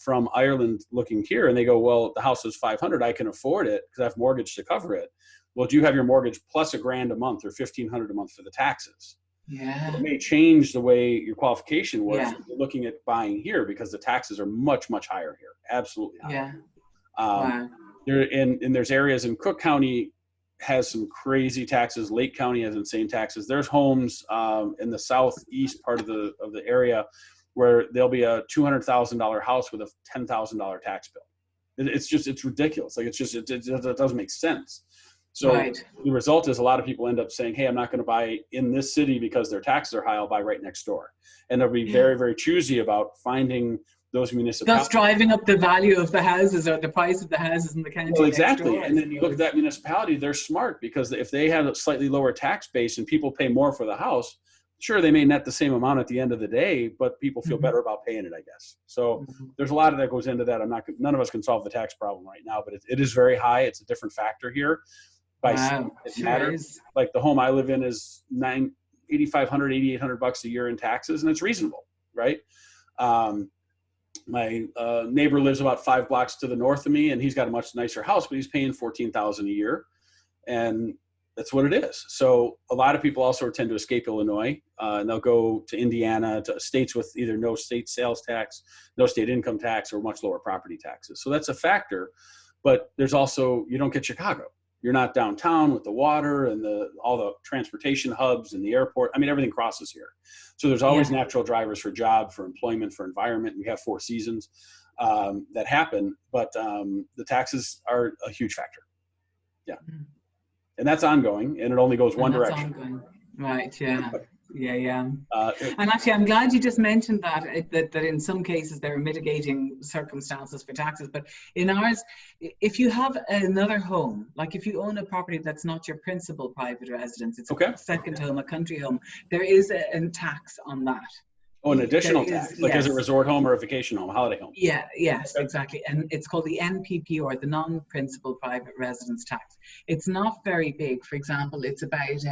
from Ireland looking here, and they go, well, the house is 500, I can afford it because I have mortgage to cover it. Well, do you have your mortgage plus $1 grand a month or $1,500 a month for the taxes? It may change the way your qualification works when you're looking at buying here, because the taxes are much, much higher here. Absolutely higher. There's areas in Cook County has some crazy taxes. Lake County has insane taxes. There's homes in the southeast part of the area where there'll be a $200,000 house with a $10,000 tax bill. It's ridiculous. Like it doesn't make sense. So the result is a lot of people end up saying, hey, I'm not going to buy in this city because their taxes are high. I'll buy right next door. And they'll be very, very choosy about finding those municipalities. That's driving up the value of the houses or the price of the houses in the county. Well, exactly. And then you look at that municipality, they're smart, because if they have a slightly lower tax base and people pay more for the house, Sure, they may net the same amount at the end of the day, but people feel better about paying it, I guess. So there's a lot of that goes into that. None of us can solve the tax problem right now, but it is very high. It's a different factor here. By state, it matters. Like the home I live in is $8,500, $8,800 a year in taxes, and it's reasonable, right? My neighbor lives about 5 blocks to the north of me, and he's got a much nicer house, but he's paying $14,000 a year, and that's what it is. So a lot of people also tend to escape Illinois, and they'll go to Indiana, to states with either no state sales tax, no state income tax, or much lower property taxes. So that's a factor. But there's also, you don't get Chicago. You're not downtown with the water and all the transportation hubs and the airport. I mean, everything crosses here. So there's always natural drivers for job, for employment, for environment. We have 4 seasons that happen, but the taxes are a huge factor. Yeah. And that's ongoing, and it only goes one direction. Ongoing. Right, yeah. And actually, I'm glad you just mentioned that in some cases there are mitigating circumstances for taxes. But in ours, if you have another home, like if you own a property that's not your principal private residence, it's a second home, a country home, there is a tax on that. Oh, an additional tax, like as a resort home or a vacation home, a holiday home. Yes, exactly. And it's called the NPP, or the non-principal private residence tax. It's not very big. For example, it's about,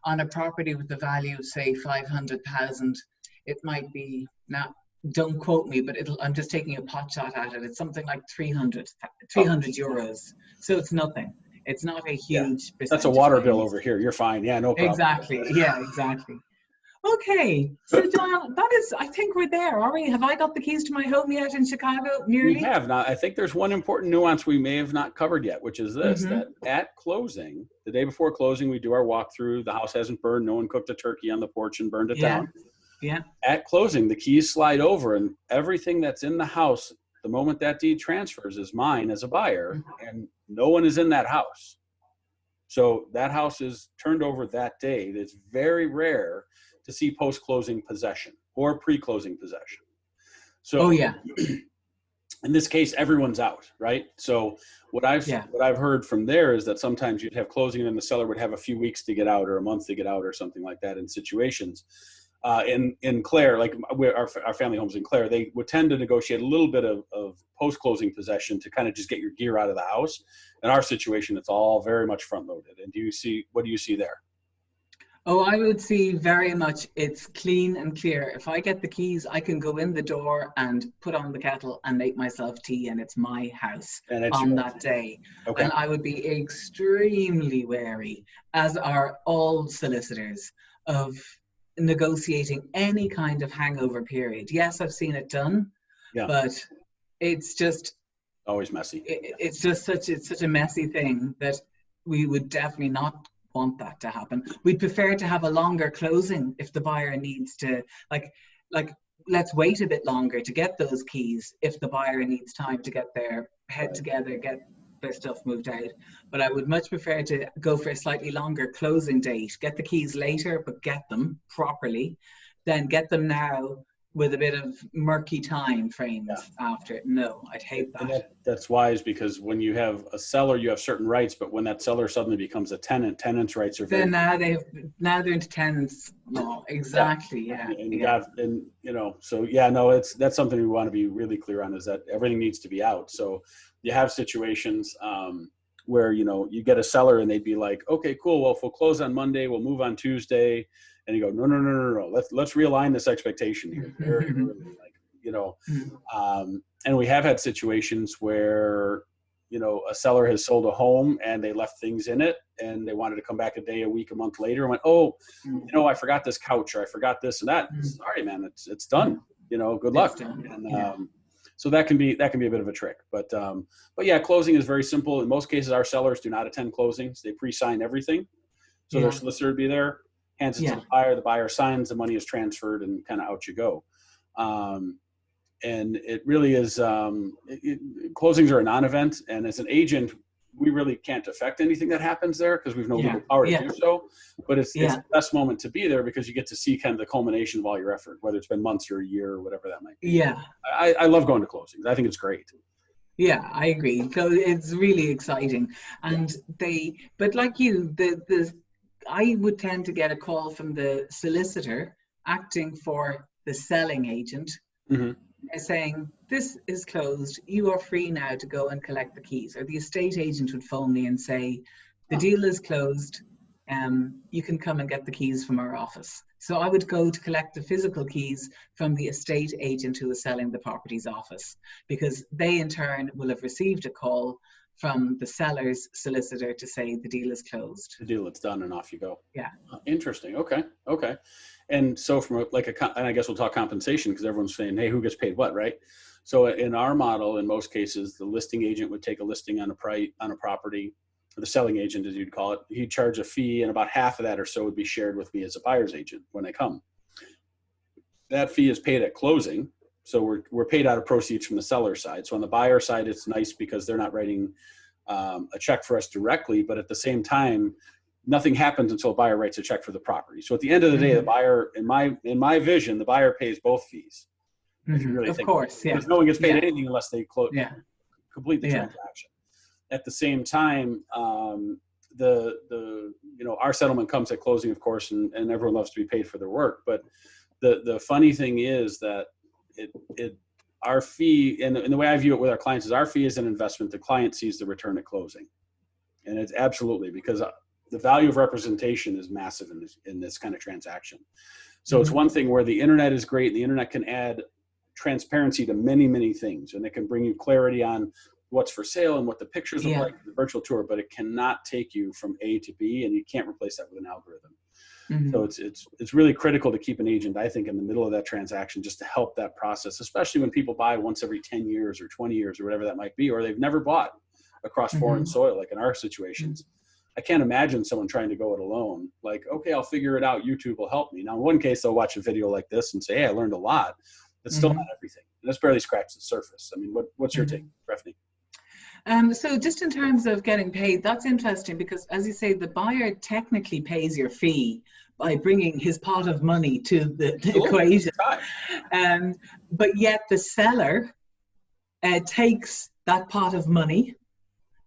on a property with a value of say 500,000, it might be, now don't quote me, but I'm just taking a pot shot at it. It's something like 300 euros. So it's nothing. It's not a huge percentage. That's a water bill over here. You're fine. Yeah, no problem. Exactly. Yeah, exactly. Okay, so John, that is, I think we're there, are we? Have I got the keys to my home yet in Chicago, nearly? We have not. I think there's one important nuance we may have not covered yet, which is this, that at closing, the day before closing, we do our walkthrough. The house hasn't burned. No one cooked a turkey on the porch and burned it down. Yeah. At closing, the keys slide over, and everything that's in the house, the moment that deed transfers, is mine as a buyer, and no one is in that house. So that house is turned over that day. It's very rare to see post-closing possession or pre-closing possession. So in this case, everyone's out, right? So what I've heard from there is that sometimes you'd have closing and the seller would have a few weeks to get out, or a month to get out, or something like that in situations. In Clare, like our family homes in Clare, they would tend to negotiate a little bit of post-closing possession to kind of just get your gear out of the house. In our situation, it's all very much front-loaded. And what do you see there? Oh, I would see very much it's clean and clear. If I get the keys, I can go in the door and put on the kettle and make myself tea, and it's my house on that day. Okay. And I would be extremely wary, as are all solicitors, of negotiating any kind of hangover period. Yes, I've seen it done, but it's just always messy. It's just such a messy thing that we would definitely not want that to happen. We'd prefer to have a longer closing if the buyer needs to, like let's wait a bit longer to get those keys if the buyer needs time to get their head together, get their stuff moved out. But I would much prefer to go for a slightly longer closing date, get the keys later, but get them properly, then get them now with a bit of murky time frames after it. No, I'd hate that. And that's wise, because when you have a seller, you have certain rights, but when that seller suddenly becomes a tenant, tenants' rights are very... Then now they're into tenants law. Exactly, that's something we want to be really clear on, is that everything needs to be out. So you have situations where, you get a seller and they'd be like, okay, cool, well, if we'll close on Monday, we'll move on Tuesday. And you go, no. Let's realign this expectation here. Very early, and we have had situations where, a seller has sold a home and they left things in it, and they wanted to come back a day, a week, a month later, and went, I forgot this couch, or I forgot this and that. Sorry, man, it's done. Good luck. So that can be a bit of a trick. But closing is very simple. In most cases, our sellers do not attend closings. They pre-sign everything, so their solicitor would be there. Hands it to the buyer signs, the money is transferred, and kind of out you go. And it really is, closings are a non-event. And as an agent, we really can't affect anything that happens there, because we've no legal power to do so. But it's the best moment to be there, because you get to see kind of the culmination of all your effort, whether it's been months or a year or whatever that might be. Yeah. I love going to closings. I think it's great. Yeah, I agree. So it's really exciting. And but like you, I would tend to get a call from the solicitor acting for the selling agent, saying, this is closed, you are free now to go and collect the keys. Or the estate agent would phone me and say, the deal is closed, you can come and get the keys from our office. So I would go to collect the physical keys from the estate agent who is selling the property's office, because they in turn will have received a call from the seller's solicitor to say the deal is closed. The deal, it's done, and off you go. Yeah. Interesting. Okay. And so from and I guess we'll talk compensation, because everyone's saying, hey, who gets paid what, right? So in our model, in most cases, the listing agent would take a listing on a property, or the selling agent, as you'd call it. He'd charge a fee, and about half of that or so would be shared with me as a buyer's agent when they come. That fee is paid at closing. So we're paid out of proceeds from the seller side. So on the buyer side, it's nice because they're not writing a check for us directly, but at the same time, nothing happens until a buyer writes a check for the property. So at the end of the day, the buyer, in my vision, the buyer pays both fees. If you really of think course, yeah. Because no one gets paid anything unless they complete the Yeah. transaction. At the same time, our settlement comes at closing, of course, and everyone loves to be paid for their work. But the funny thing is that our fee, and the way I view it with our clients, is our fee is an investment. The client sees the return at closing. And it's absolutely, because the value of representation is massive in this kind of transaction. So it's one thing where the internet is great. The internet can add transparency to many, many things, and it can bring you clarity on what's for sale and what the pictures look like in the virtual tour, but it cannot take you from A to B, and you can't replace that with an algorithm. So it's really critical to keep an agent, I think, in the middle of that transaction, just to help that process, especially when people buy once every 10 years or 20 years or whatever that might be, or they've never bought across foreign soil, like in our situations. I can't imagine someone trying to go it alone. Like, okay, I'll figure it out. YouTube will help me. Now, in one case, they'll watch a video like this and say, hey, I learned a lot. That's still not everything. And that's barely scratched the surface. I mean, what's your take, Breffnie? So just in terms of getting paid, that's interesting, because as you say, the buyer technically pays your fee by bringing his pot of money to the equation. But yet the seller takes that pot of money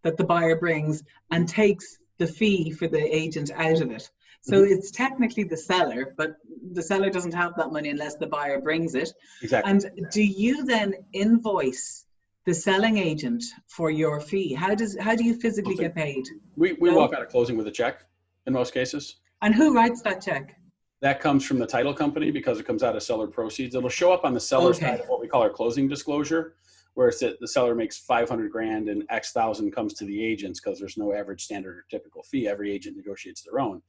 that the buyer brings and takes the fee for the agent out of it. So it's technically the seller, but the seller doesn't have that money unless the buyer brings it. Exactly. And do you then invoice the selling agent for your fee? How do you physically get paid? We walk out of closing with a check in most cases. And who writes that check? That comes from the title company, because it comes out of seller proceeds. It'll show up on the seller side of what we call our closing disclosure, where it's that the seller makes $500,000 and X thousand comes to the agents, because there's no average, standard, or typical fee. Every agent negotiates their own.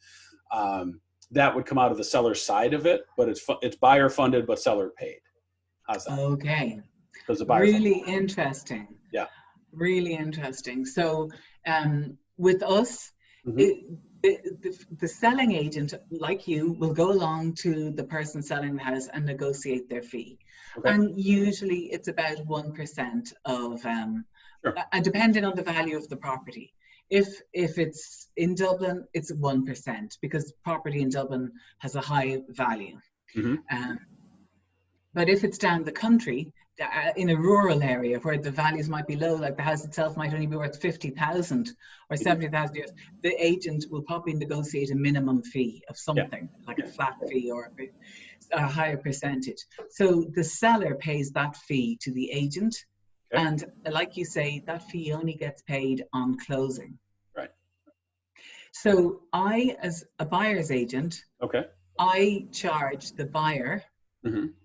That would come out of the seller side of it, but it's buyer funded but seller paid. How's that? Okay. Because the buyer really interesting. Yeah. Really interesting. So with us, the selling agent, like you, will go along to the person selling the house and negotiate their fee. And usually it's about 1% of, and depending on the value of the property. If it's in Dublin, it's 1%, because property in Dublin has a high value. But if it's down the country, in a rural area where the values might be low, like the house itself might only be worth 50,000 or 70,000 euros, the agent will probably negotiate a minimum fee of something, like a flat fee or a higher percentage. So the seller pays that fee to the agent. And like you say, that fee only gets paid on closing. Right. So I, as a buyer's agent, I charge the buyer.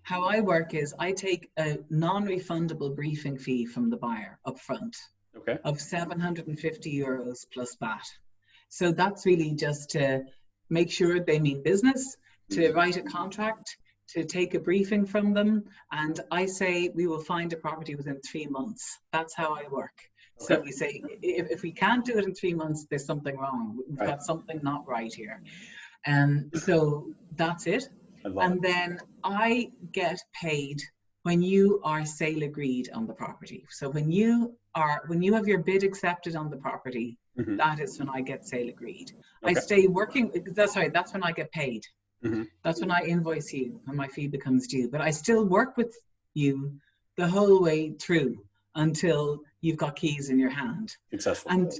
How I work is I take a non-refundable briefing fee from the buyer up front of 750 euros plus VAT. So that's really just to make sure they mean business, to write a contract, to take a briefing from them. And I say we will find a property within 3 months. That's how I work. So we say, if we can't do it in 3 months, there's something wrong. We've got something not right here. So that's it. And then I get paid when you are sale agreed on the property. So when you have your bid accepted on the property, that is when I get sale agreed. I stay working, that's when I get paid. That's when I invoice you and my fee becomes due. But I still work with you the whole way through until you've got keys in your hand. Successful. And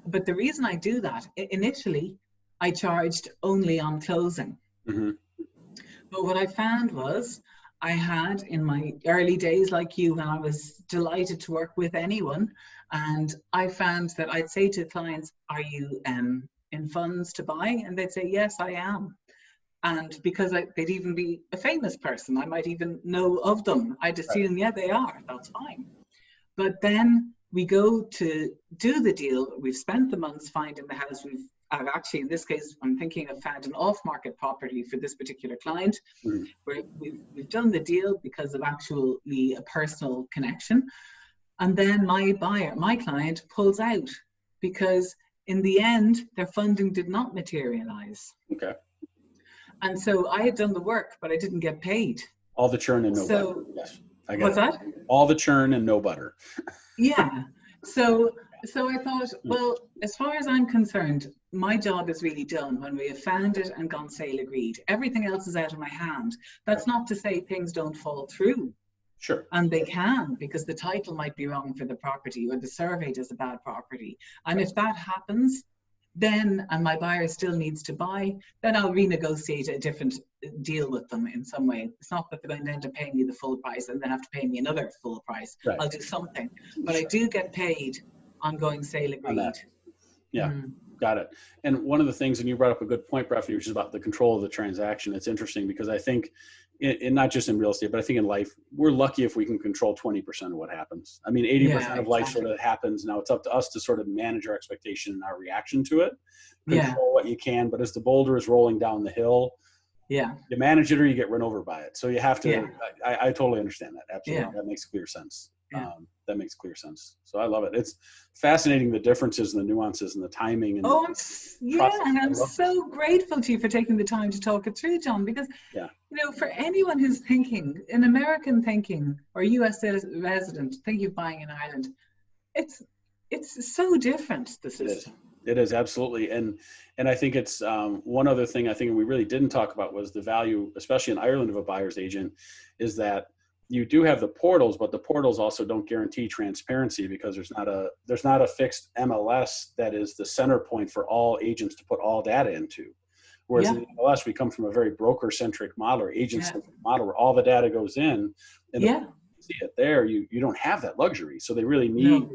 but the reason I do that, initially, I charged only on closing. Mm-hmm. But what I found was I had in my early days, like you, when I was delighted to work with anyone, and I found that I'd say to clients, are you in funds to buy? And they'd say, yes, I am. And because they'd even be a famous person, I might even know of them. I'd assume, yeah, they are, that's fine. But then we go to do the deal. We've spent the months finding the house. I've actually, in this case, I'm thinking I've found an off-market property for this particular client. Mm-hmm. Where we've done the deal because of actually a personal connection. And then my client pulls out because in the end, their funding did not materialize. Okay. And so I had done the work, but I didn't get paid. All the churn and no butter. Yes, I got what's it. That? All the churn and no butter. Yeah. So I thought, well, as far as I'm concerned, my job is really done when we have found it and gone sale agreed. Everything else is out of my hand. That's not to say things don't fall through. Sure. And they can, because the title might be wrong for the property or the survey does a bad property. And if that happens, then, and my buyer still needs to buy, then I'll renegotiate a different deal with them in some way. It's not that they're going to end up paying me the full price and then have to pay me another full price. Right. I'll do something. But I do get paid on going sale agreed. Yeah. Got it. And one of the things, and you brought up a good point, Breffnie, which is about the control of the transaction. It's interesting because I think, in not just in real estate, but I think in life, we're lucky if we can control 20% of what happens. I mean, 80% of life sort of happens. Now it's up to us to sort of manage our expectation and our reaction to it. Control what you can, but as the boulder is rolling down the hill, you manage it or you get run over by it. So you have to, I totally understand that. Absolutely. That makes clear sense. That makes clear sense. So I love it. It's fascinating, the differences and the nuances and the timing. And and I'm so grateful to you for taking the time to talk it through, John, because you know, for anyone who's thinking, an American thinking or a US resident thinking of buying in Ireland, it's so different. It is absolutely. And I think it's one other thing I think we really didn't talk about was the value, especially in Ireland, of a buyer's agent, is that you do have the portals, but the portals also don't guarantee transparency because there's not a fixed MLS that is the center point for all agents to put all data into. Whereas in the MLS, we come from a very broker-centric model or agent-centric model where all the data goes in, and you see it there. You don't have that luxury. So they really need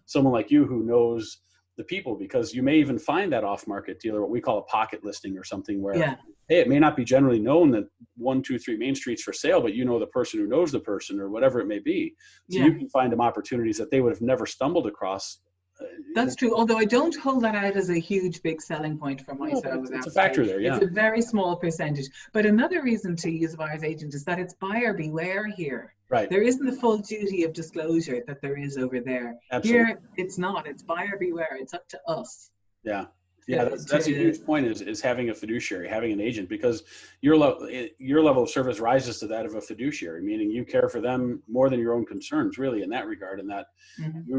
someone like you who knows the people, because you may even find that off-market deal or what we call a pocket listing or something where, hey, it may not be generally known that 1, 2, 3 Main Street's for sale, but you know the person who knows the person or whatever it may be. So you can find them opportunities that they would have never stumbled across. That's true. Although I don't hold that out as a huge, big selling point for myself. It's a factor there, It's a very small percentage. But another reason to use a buyer's agent is that it's buyer beware here. Right. There isn't the full duty of disclosure that there is over there. Absolutely. Here, it's not. It's buyer beware. It's up to us. Yeah. Yeah, that's a huge point is having a fiduciary, having an agent, because your level of service rises to that of a fiduciary, meaning you care for them more than your own concerns, really, in that regard, and that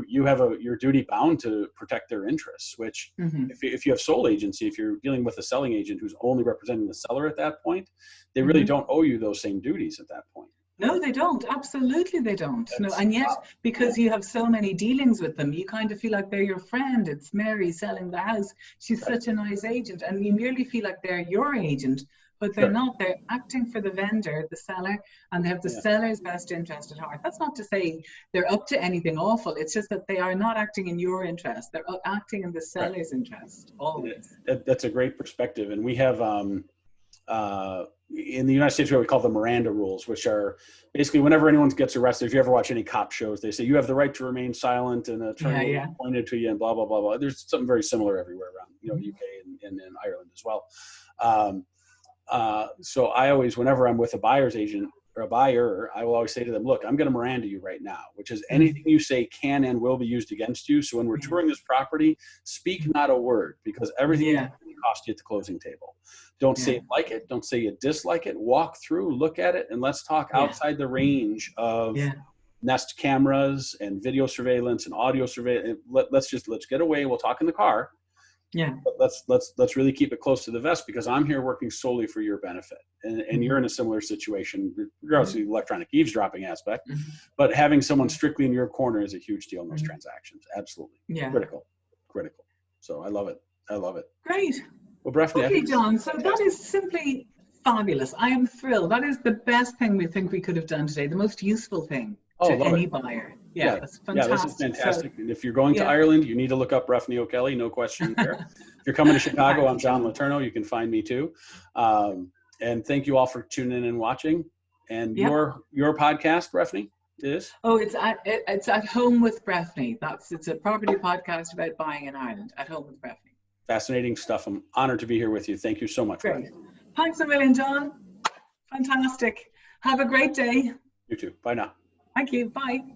you have your duty bound to protect their interests, which if you have sole agency, if you're dealing with a selling agent who's only representing the seller at that point, they really don't owe you those same duties at that point. No, they don't. Absolutely, they don't. No, and yet, because you have so many dealings with them, you kind of feel like they're your friend. It's Mary selling the house. She's such a nice agent. And you merely feel like they're your agent, but they're not. They're acting for the vendor, the seller, and they have the seller's best interest at heart. That's not to say they're up to anything awful. It's just that they are not acting in your interest. They're acting in the seller's interest, always. That's a great perspective. And we have... in the United States, we call the Miranda Rules, which are basically whenever anyone gets arrested, if you ever watch any cop shows, they say you have the right to remain silent and an attorney will be appointed to you and blah, blah, blah, blah. There's something very similar everywhere around, UK and in Ireland as well. So I always, whenever I'm with a buyer's agent or a buyer, I will always say to them, look, I'm going to Miranda you right now, which is anything you say can and will be used against you. So when we're touring this property, speak not a word, because everything will cost you at the closing table. Don't say you like it. Don't say you dislike it. Walk through, look at it, and let's talk outside the range of Nest cameras and video surveillance and audio surveillance. Let's get away. We'll talk in the car. But let's really keep it close to the vest, because I'm here working solely for your benefit, and you're in a similar situation, regardless of the electronic eavesdropping aspect. But having someone strictly in your corner is a huge deal in those transactions. Absolutely, critical. So I love it. Great. Well, Breffnie, I Okay, think John, so that fantastic. is simply fabulous. I am thrilled. That is the best thing we think we could have done today, the most useful thing Oh, to love it. any buyer. Yeah, Yeah, that's yeah, this is fantastic. So, fantastic. And if you're going to yeah, Ireland, you need to look up Breffnie O'Kelly, no question there. If you're coming to Chicago, thank I'm you, John John. LeTourneau. You can find me too. And thank you all for tuning in and watching. And Yep. your podcast, Breffnie, is? Oh, it's at home with Breffnie. It's a property podcast about buying in Ireland. At home with Breffnie. Fascinating stuff. I'm honored to be here with you. Thank you so much, Great. Breffnie. Thanks a million, John. Fantastic. Have a great day. You too. Bye now. Thank you. Bye.